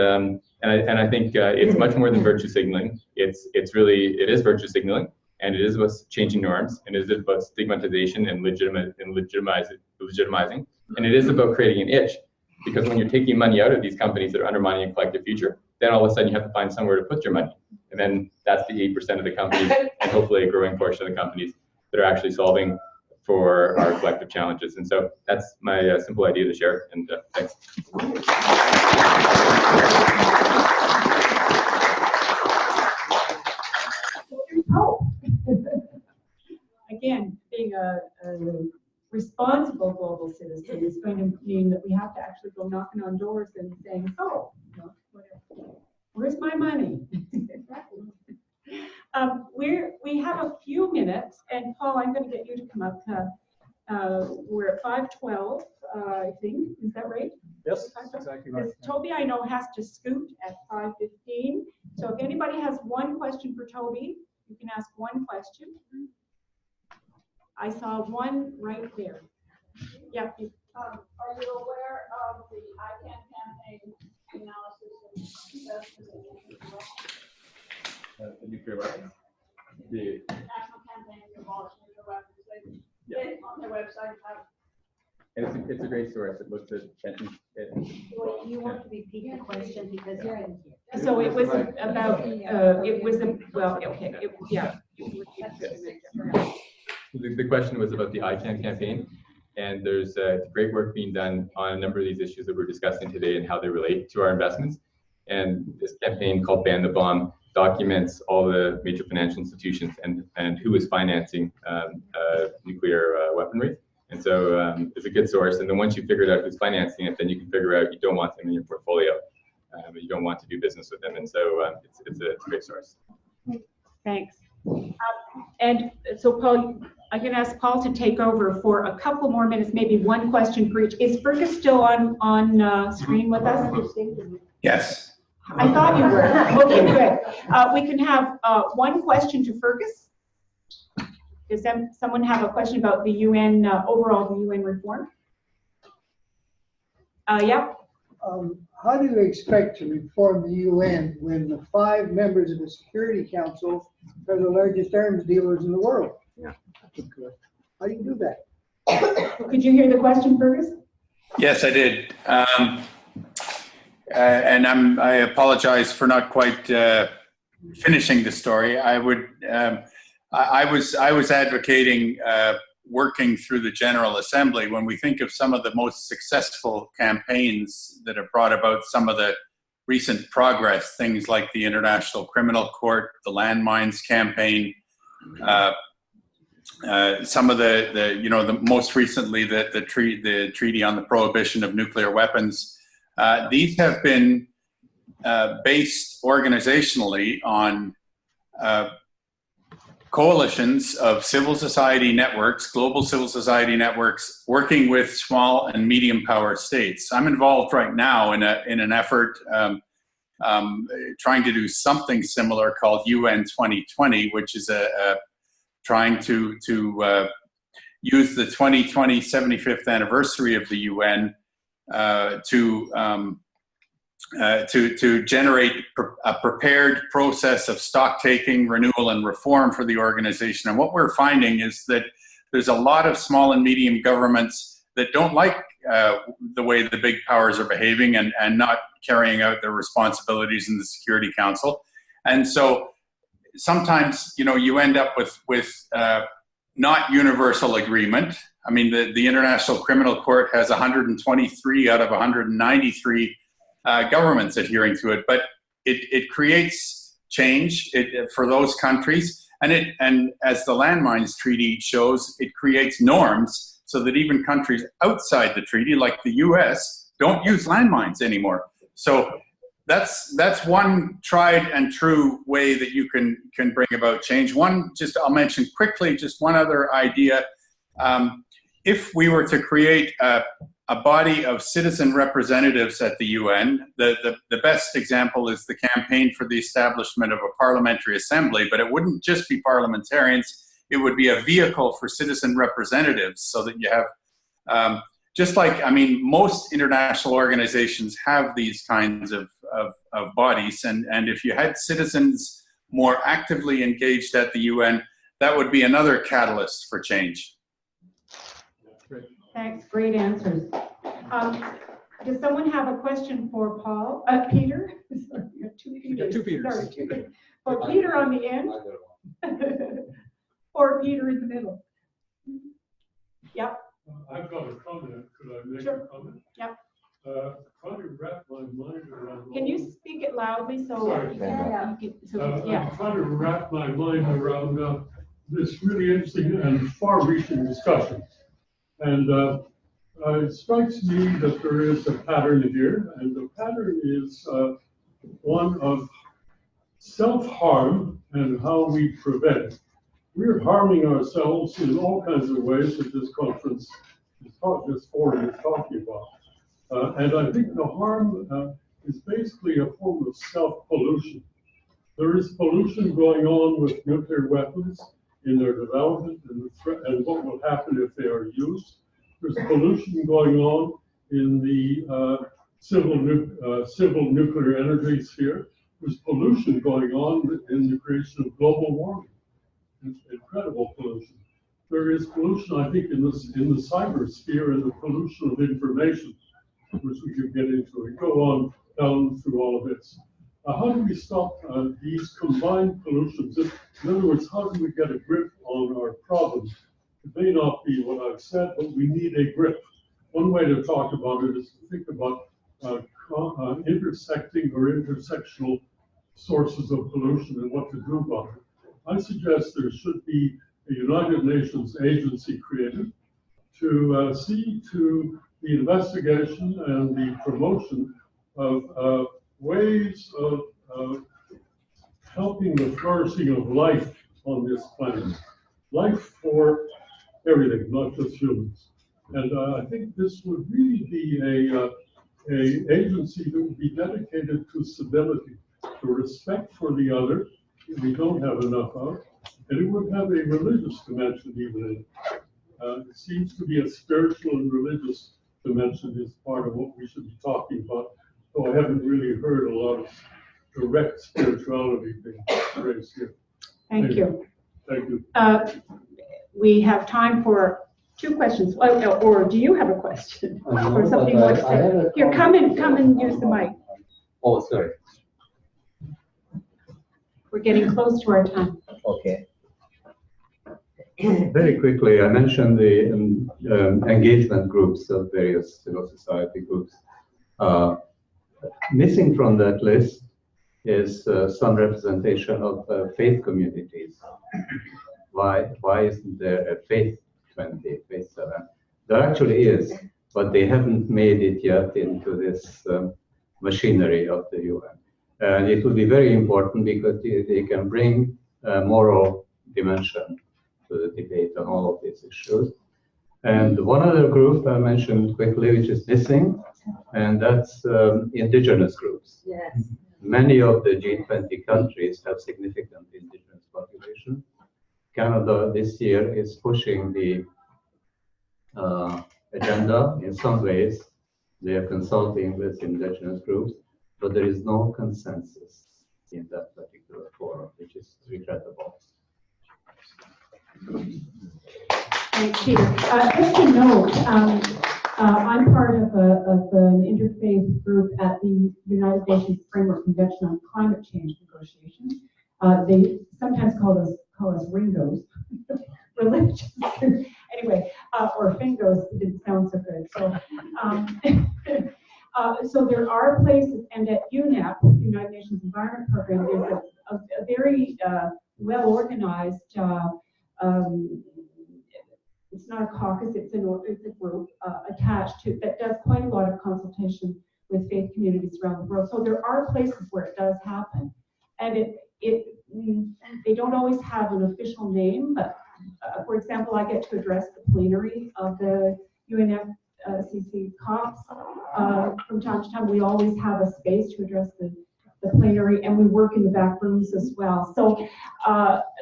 I think it's much more than virtue signaling. It is virtue signaling, and it is about changing norms, and it is about stigmatization and legitimizing, and it is about creating an itch, because when you're taking money out of these companies that are undermining a collective future, then all of a sudden you have to find somewhere to put your money, and then that's the 8% of the companies, and hopefully a growing portion of the companies that are actually solving for our collective challenges. And so that's my simple idea to share, and thanks. Again, being a responsible global citizen is going to mean that we have to actually go knocking on doors and saying, oh, where's my money? We have a few minutes, and Paul, I'm going to get you to come up. We're at 5:12, I think. Is that right? Yes, exactly right. Toby, I know, has to scoot at 5:15. So if anybody has one question for Toby, you can ask one question. I saw one right there. Yeah. Are you aware of the ICANN campaign analysis of The nuclear weapons? The national campaign to abolish nuclear weapons? They on their website have. And it's a great source. It looks at Well, you want to repeat the question because you're in here. So it was about, The question was about the ICANN campaign, and there's great work being done on a number of these issues that we're discussing today and how they relate to our investments. And this campaign called Ban the Bomb documents all the major financial institutions and who is financing nuclear weaponry. And so it's a good source. And then once you figured out who's financing it, then you can figure out you don't want them in your portfolio. You don't want to do business with them. And so it's a great source. Thanks. And so, Paul, I'm going to ask Paul to take over for a couple more minutes, maybe one question for each. Is Fergus still on screen with us? Yes. I thought you were. Okay, good. We can have one question to Fergus. Does someone have a question about the UN, overall the UN reform? Yeah. How do you expect to reform the UN when the 5 members of the Security Council are the largest arms dealers in the world? Yeah. How do you do that? Could you hear the question, Fergus? Yes, I did. And I apologize for not quite finishing the story. I was advocating working through the General Assembly when we think of some of the most successful campaigns that have brought about some of the recent progress, things like the International Criminal Court, the landmines campaign, some of the most recently the treaty on the prohibition of nuclear weapons. These have been based organizationally on coalitions of civil society networks, global civil society networks, working with small and medium power states. I'm involved right now in an effort trying to do something similar called UN 2020, which is trying to use the 2020 75th anniversary of the UN to generate a prepared process of stock taking, renewal, and reform for the organization. And what we're finding is that there's a lot of small and medium governments that don't like the way the big powers are behaving and not carrying out their responsibilities in the Security Council. And so sometimes, you end up with not universal agreement. I mean, the International Criminal Court has 123 out of 193 governments adhering to it, but it creates change for those countries, and as the Landmines Treaty shows, it creates norms so that even countries outside the treaty, like the U.S., don't use landmines anymore. So that's one tried and true way that you can bring about change. I'll mention quickly just one other idea. If we were to create a body of citizen representatives at the UN, the best example is the campaign for the establishment of a parliamentary assembly, but it wouldn't just be parliamentarians, it would be a vehicle for citizen representatives, so that you have, most international organizations have these kinds of bodies, and if you had citizens more actively engaged at the UN, that would be another catalyst for change. Thanks, great answers. Does someone have a question for Paul? Peter? Sorry, you have two Peters. Two Peters. Sorry, two Peters. For Peter on the end? Or Peter in the middle? Yep. I've got a comment. Could I make Sure. a comment? Yep. Trying to wrap my mind around. Can you speak it loudly so Sorry. you can, yeah. I'm trying to wrap my mind around this really interesting and far-reaching discussion. And it strikes me that there is a pattern here, and the pattern is one of self-harm and how we prevent. We're harming ourselves in all kinds of ways that this conference, this forum is talking about. And I think the harm is basically a form of self-pollution. There is pollution going on with nuclear weapons in their development and what will happen if they are used. There's pollution going on in the civil nuclear energy sphere. There's pollution going on in the creation of global warming. It's incredible pollution. There is pollution, I think, in the cyber sphere and the pollution of information, which we could get into. We go on down through all of this. How do we stop these combined pollutions? In other words, how do we get a grip on our problems? It may not be what I've said, but we need a grip. One way to talk about it is to think about intersecting or intersectional sources of pollution and what to do about it. I suggest there should be a United Nations agency created to see to the investigation and the promotion of ways of helping the flourishing of life on this planet. Life for everything, not just humans. And I think this would really be a agency that would be dedicated to civility, to respect for the other, that we don't have enough of, and it would have a religious dimension even in it. It seems to be a spiritual and religious dimension is part of what we should be talking about, though I haven't really heard a lot of direct spirituality being raised here. Thank you. Thank you. We have time for two questions. Or do you have a question? Or something more to say? Here, come and use the mic. Oh, sorry. We're getting close to our time. Okay. Very quickly, I mentioned the engagement groups of various civil society groups. Missing from that list is some representation of faith communities. Why isn't there a faith 20, faith 7? There actually is, but they haven't made it yet into this machinery of the UN. And it will be very important because they can bring a moral dimension to the debate on all of these issues. And one other group I mentioned quickly, which is missing, and that's indigenous groups. Yes. Many of the G20 countries have significant indigenous population. Canada this year is pushing the agenda in some ways. They are consulting with indigenous groups, but there is no consensus in that particular forum, which is regrettable. Thanks, Peter. Just to note, I'm part of an interfaith group at the United Nations Framework Convention on Climate Change Negotiations. They sometimes call us Ringos, religious. Anyway, or Fingos, it didn't sound so good. So there are places, and at UNEP, United Nations Environment Program, there's a very well-organized, it's not a caucus, it's a group attached to, that does quite a lot of consultation with faith communities around the world. So there are places where it does happen. And they don't always have an official name, but for example, I get to address the plenary of the UNFCCC COPs. From time to time, we always have a space to address the plenary, and we work in the back rooms as well. So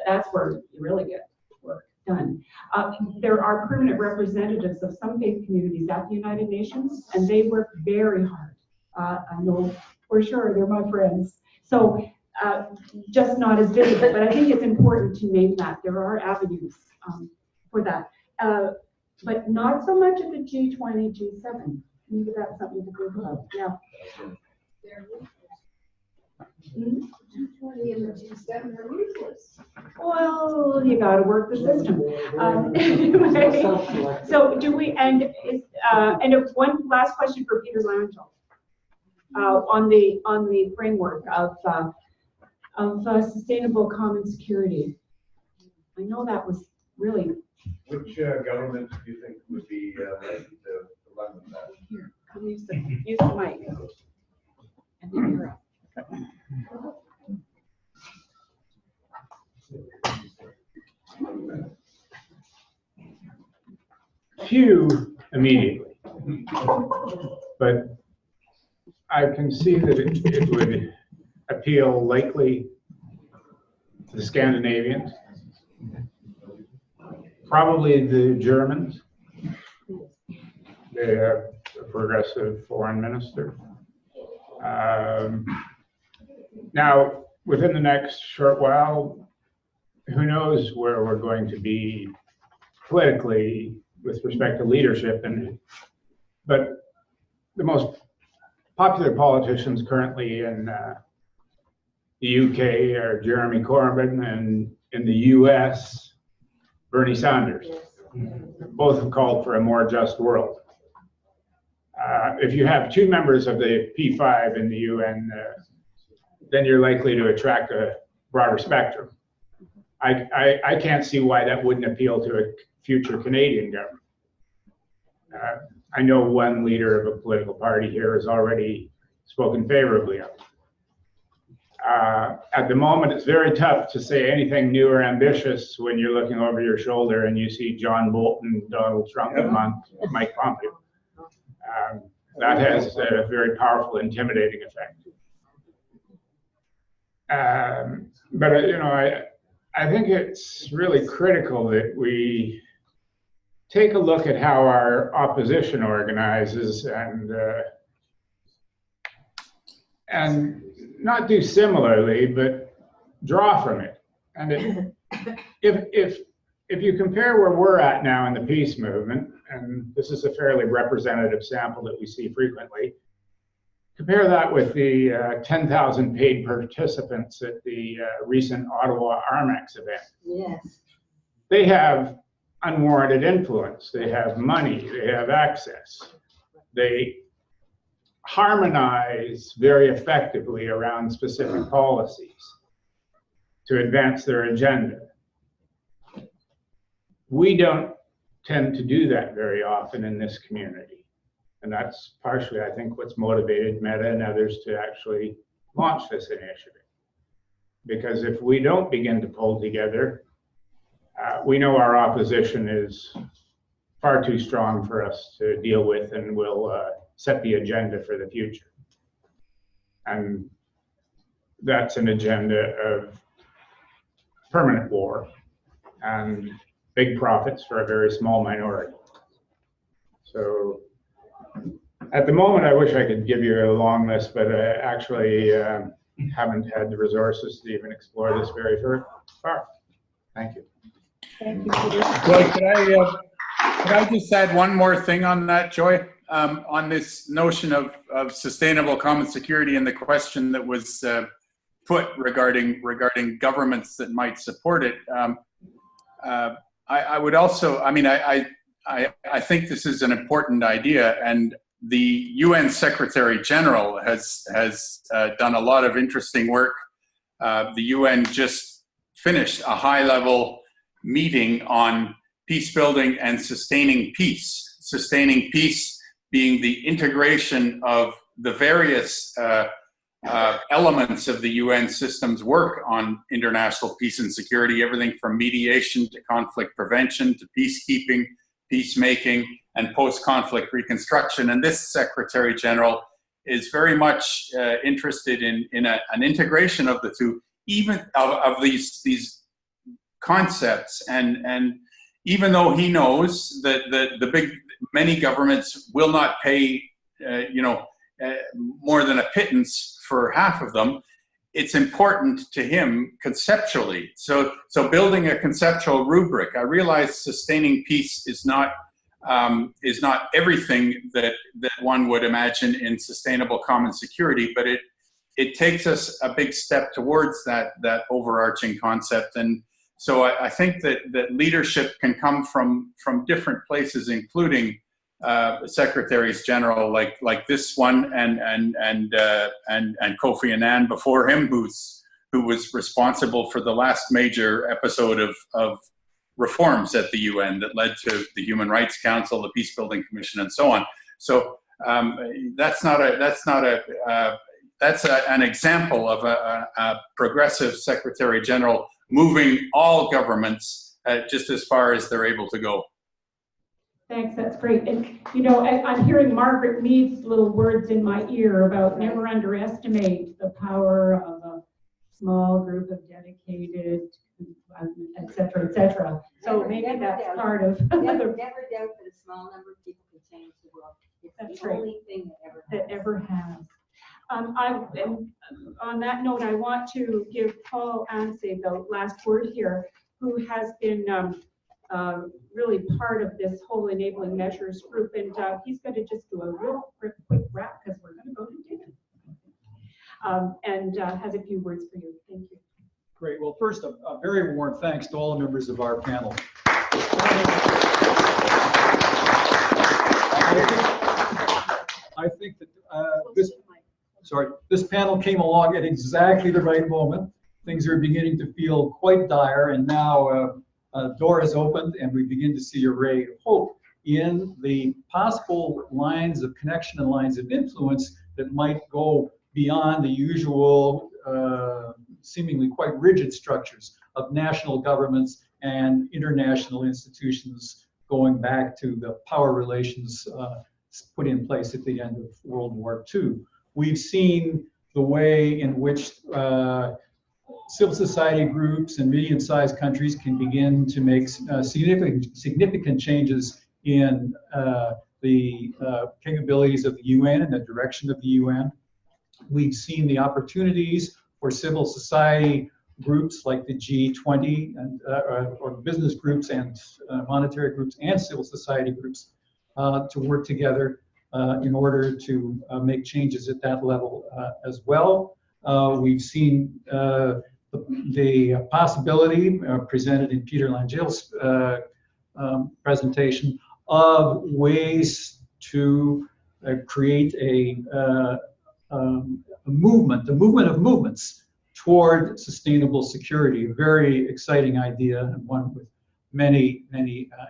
that's where you really get work done. There are permanent representatives of some faith communities at the United Nations, and they work very hard. I know for sure they're my friends. So just not as visible, but I think it's important to name that. There are avenues for that. But not so much at the G20, G7. Maybe that's something to think about. Yeah. G20 and the G7 are ruthless. Well, you got to work the system. Anyway, so do we? And one last question for Peter Langille on the framework of sustainable common security. I know that was really. Which government do you think would be likely to run with that? Here, come use the mic. And then you're up. Few immediately, but I can see that it would appeal likely to the Scandinavians, probably the Germans. They have a progressive foreign minister. Now, within the next short while, who knows where we're going to be politically with respect to leadership, but the most popular politicians currently in the UK are Jeremy Corbyn, and in the US, Bernie Sanders. Both have called for a more just world. If you have two members of the P5 in the UN, then you're likely to attract a broader spectrum. I can't see why that wouldn't appeal to a future Canadian government. I know one leader of a political party here has already spoken favorably of it. At the moment, it's very tough to say anything new or ambitious when you're looking over your shoulder and you see John Bolton, Donald Trump, and Mike Pompeo. That has a very powerful, intimidating effect. But you know, I think it's really critical that we take a look at how our opposition organizes and not do similarly, but draw from it. And if you compare where we're at now in the peace movement, and this is a fairly representative sample that we see frequently, compare that with the 10,000 paid participants at the recent Ottawa Armex event. Yes. They have unwarranted influence. They have money. They have access. They harmonize very effectively around specific policies to advance their agenda. We don't tend to do that very often in this community. And that's partially, I think, what's motivated Meta and others to actually launch this initiative. Because if we don't begin to pull together, we know our opposition is far too strong for us to deal with and will set the agenda for the future. And that's an agenda of permanent war and big profits for a very small minority. So at the moment, I wish I could give you a long list, but I actually haven't had the resources to even explore this very far. Thank you. Thank you, Peter. Joy, could I just add one more thing on that, Joy? On this notion of sustainable common security and the question that was put regarding governments that might support it. I would also, I mean, I think this is an important idea, and the UN Secretary General has done a lot of interesting work. The UN just finished a high-level meeting on peace building and sustaining peace. Sustaining peace being the integration of the various elements of the UN system's work on international peace and security, everything from mediation to conflict prevention to peacekeeping, peacemaking, and post-conflict reconstruction. And this Secretary General is very much interested in an integration of the two, even of these concepts. And even though he knows that many governments will not pay, more than a pittance for half of them, it's important to him conceptually. So building a conceptual rubric. I realize sustaining peace is not everything that one would imagine in sustainable common security, but it takes us a big step towards that overarching concept. And so I think that leadership can come from different places, including secretaries general like this one and Kofi Annan before him, who was responsible for the last major episode of reforms at the UN that led to the Human Rights Council, the Peace Building Commission, and so on. So that's an example of a progressive Secretary General moving all governments just as far as they're able to go. Thanks, that's great. And I'm hearing Margaret Mead's little words in my ear about never underestimate the power of a small group of dedicated, et cetera, et cetera. So maybe that's part of Never doubt that a small number of people can change the world. It's That's the right. only thing that ever has. On that note, I want to give Paul Antze the last word here, who has been really part of this whole enabling measures group, and he's going to just do a real quick wrap because we're going to go to dinner, and has a few words for you. Thank you. Great. Well, first, a very warm thanks to all the members of our panel. I think that this panel came along at exactly the right moment. Things are beginning to feel quite dire, and now a door has opened, and we begin to see a ray of hope in the possible lines of connection and lines of influence that might go beyond the usual, seemingly quite rigid structures of national governments and international institutions going back to the power relations put in place at the end of World War II. We've seen the way in which civil society groups and medium-sized countries can begin to make significant changes in the capabilities of the UN and the direction of the UN. We've seen the opportunities for civil society groups like the G20 and or business groups and monetary groups and civil society groups to work together in order to make changes at that level as well. We've seen the possibility presented in Peter Langille's presentation of ways to create a movement of movements toward sustainable security. A very exciting idea, and one with many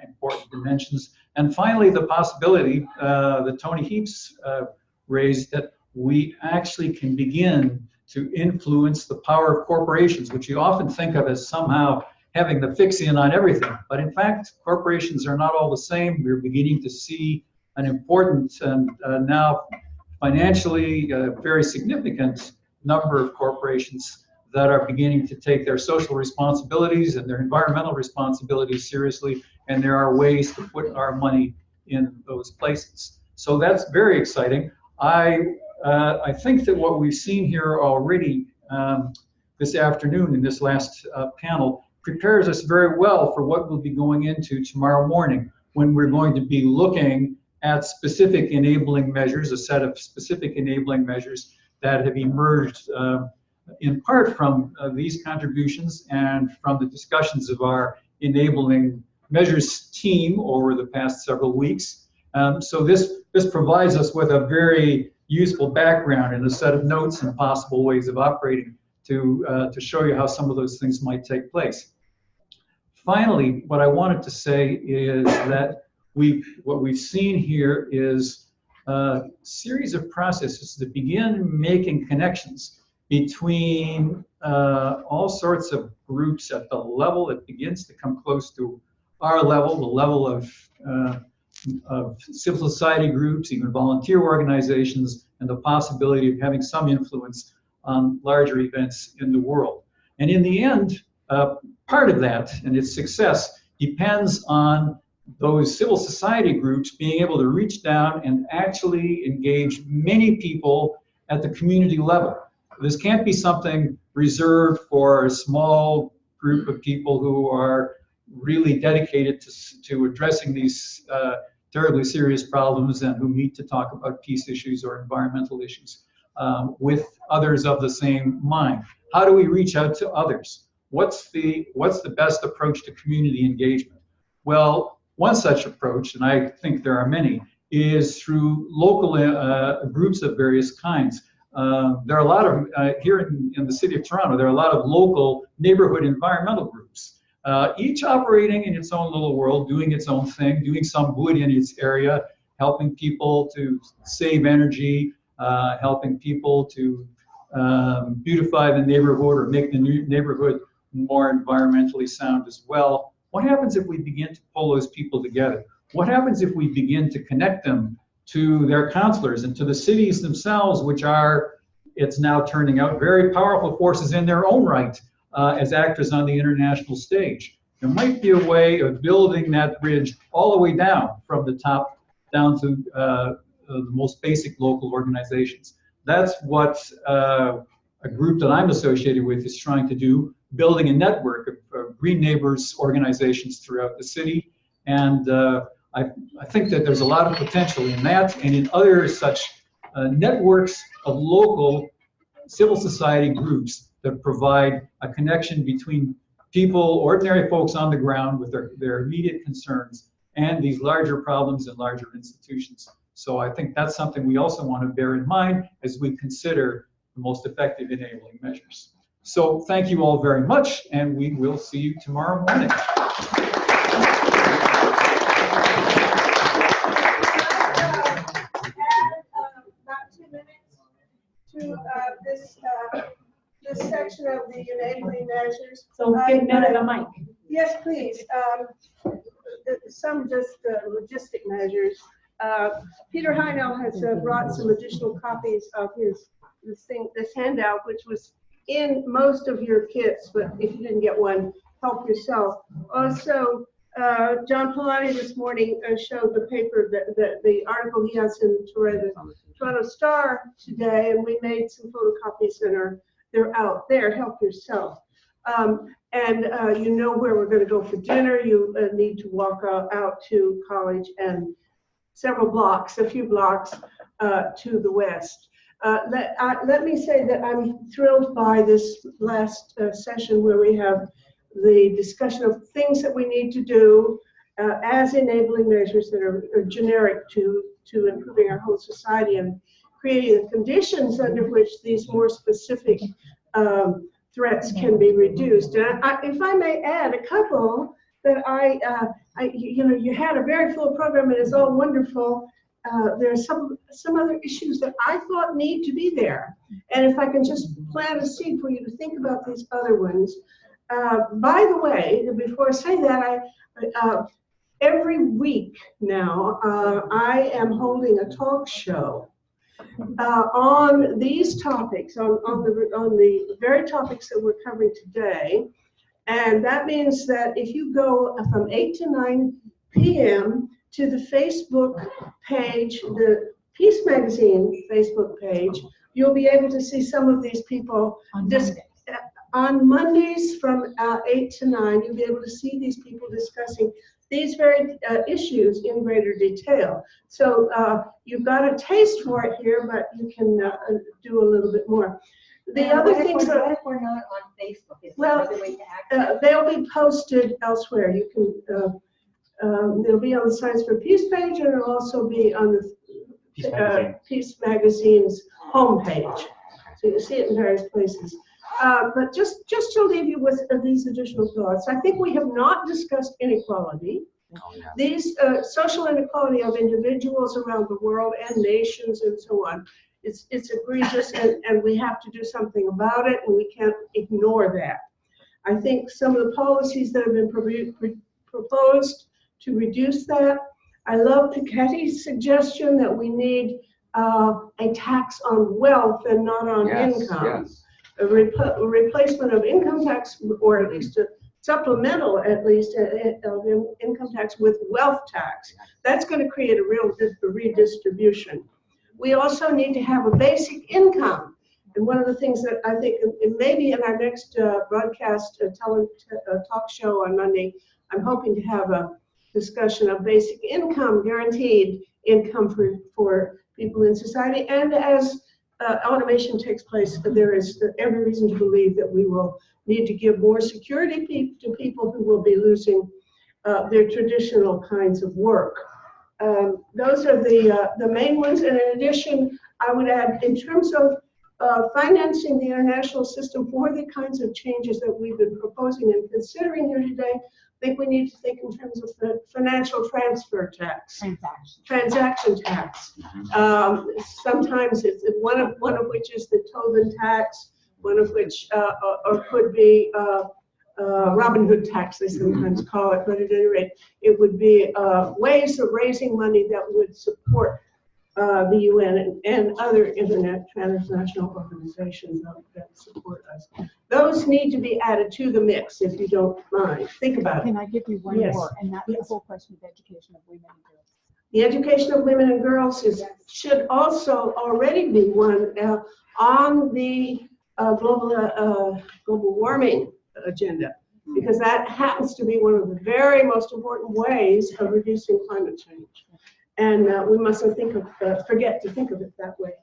important dimensions. And finally, the possibility that Tony Heaps raised, that we actually can begin to influence the power of corporations, which you often think of as somehow having the fix-in on everything. But in fact, corporations are not all the same. We're beginning to see an important and now financially very significant number of corporations that are beginning to take their social responsibilities and their environmental responsibilities seriously, and there are ways to put our money in those places. So that's very exciting. I think that what we've seen here already this afternoon in this last panel prepares us very well for what we'll be going into tomorrow morning, when we're going to be looking at specific enabling measures, a set of specific enabling measures that have emerged in part from these contributions and from the discussions of our enabling measures team over the past several weeks. So this provides us with a very useful background and a set of notes and possible ways of operating to show you how some of those things might take place. Finally, what I wanted to say is that what we've seen here is a series of processes that begin making connections between all sorts of groups at the level that begins to come close to our level, the level of civil society groups, even volunteer organizations, and the possibility of having some influence on larger events in the world. And in the end, part of that and its success depends on those civil society groups being able to reach down and actually engage many people at the community level. This can't be something reserved for a small group of people who are really dedicated to addressing these terribly serious problems and who meet to talk about peace issues or environmental issues with others of the same mind. How do we reach out to others? What's the best approach to community engagement? Well, one such approach, and I think there are many, is through local groups of various kinds. There are a lot of, here in the city of Toronto, there are a lot of local neighborhood environmental groups, each operating in its own little world, doing its own thing, doing some good in its area, helping people to save energy, helping people to beautify the neighborhood or make the neighborhood more environmentally sound as well. What happens if we begin to pull those people together? What happens if we begin to connect them to their councillors and to the cities themselves, which are, it's now turning out, very powerful forces in their own right as actors on the international stage? There might be a way of building that bridge all the way down from the top down to the most basic local organizations. That's what a group that I'm associated with is trying to do, building a network of Green Neighbors organizations throughout the city. And I think that there's a lot of potential in that and in other such networks of local civil society groups that provide a connection between people, ordinary folks on the ground with their immediate concerns and these larger problems and larger institutions. So I think that's something we also want to bear in mind as we consider the most effective enabling measures. So thank you all very much, and we will see you tomorrow morning. To this section of the enabling measures. So give Meta the mic. Yes, please. Some just logistic measures. Peter Hajnal has brought some additional copies of this handout, which was in most of your kits, but if you didn't get one, help yourself. Also, John Polani this morning showed the paper, the article he has in the Toronto Star today, and we made some photocopies and they're out there. Help yourself. And you know where we're going to go for dinner. You need to walk out to college and several blocks, a few blocks to the west. Let me say that I'm thrilled by this last session where we have the discussion of things that we need to do as enabling measures that are generic to improving our whole society and creating the conditions under which these more specific threats can be reduced. And if I may add a couple that you had a very full program and it's all wonderful. there are some other issues that I thought need to be there. And if I can just plant a seed for you to think about these other ones. By the way, before I say that, every week now, I am holding a talk show on these topics, on the very topics that we're covering today. And that means that if you go from 8 to 9 p.m. to the Facebook page, the Peace Magazine Facebook page, you'll be able to see some of these people. On Mondays from 8 to 9, you'll be able to see these people discussing these very issues in greater detail. So you've got a taste for it here, but you can do a little bit more. The other things that what if we're not on Facebook? Is well, there another way to access? they'll be posted elsewhere. You can they'll be on the Science for Peace page, and it'll also be on the Peace Magazine's homepage. So you see it in various places. But just to leave you with these additional thoughts, I think we have not discussed inequality. These social inequality of individuals around the world and nations and so on. It's egregious, and we have to do something about it, and we can't ignore that. I think some of the policies that have been proposed to reduce that. I love Piketty's suggestion that we need a tax on wealth and not on income. Yes. A replacement of income tax, or at least a supplemental, at least, of income tax with wealth tax. That's going to create a real redistribution. We also need to have a basic income. And one of the things that I think maybe in our next broadcast talk show on Monday, I'm hoping to have a discussion of basic income, guaranteed income for people in society. And as automation takes place, there is every reason to believe that we will need to give more security to people who will be losing their traditional kinds of work. Those are the main ones. And in addition, I would add, in terms of financing the international system for the kinds of changes that we've been proposing and considering here today, I think we need to think in terms of the financial transfer tax, transaction tax. Sometimes it's one of which is the Tobin tax, one of which or could be Robin Hood tax, they sometimes call it. But at any rate, it would be ways of raising money that would support the UN and other transnational organizations that support us. Those need to be added to the mix, if you don't mind. Think about it. Can I give you one more? And that's the whole question of education of women and girls. The education of women and girls should also already be one on the global warming agenda, because that happens to be one of the very most important ways of reducing climate change. And we mustn't forget to think of it that way.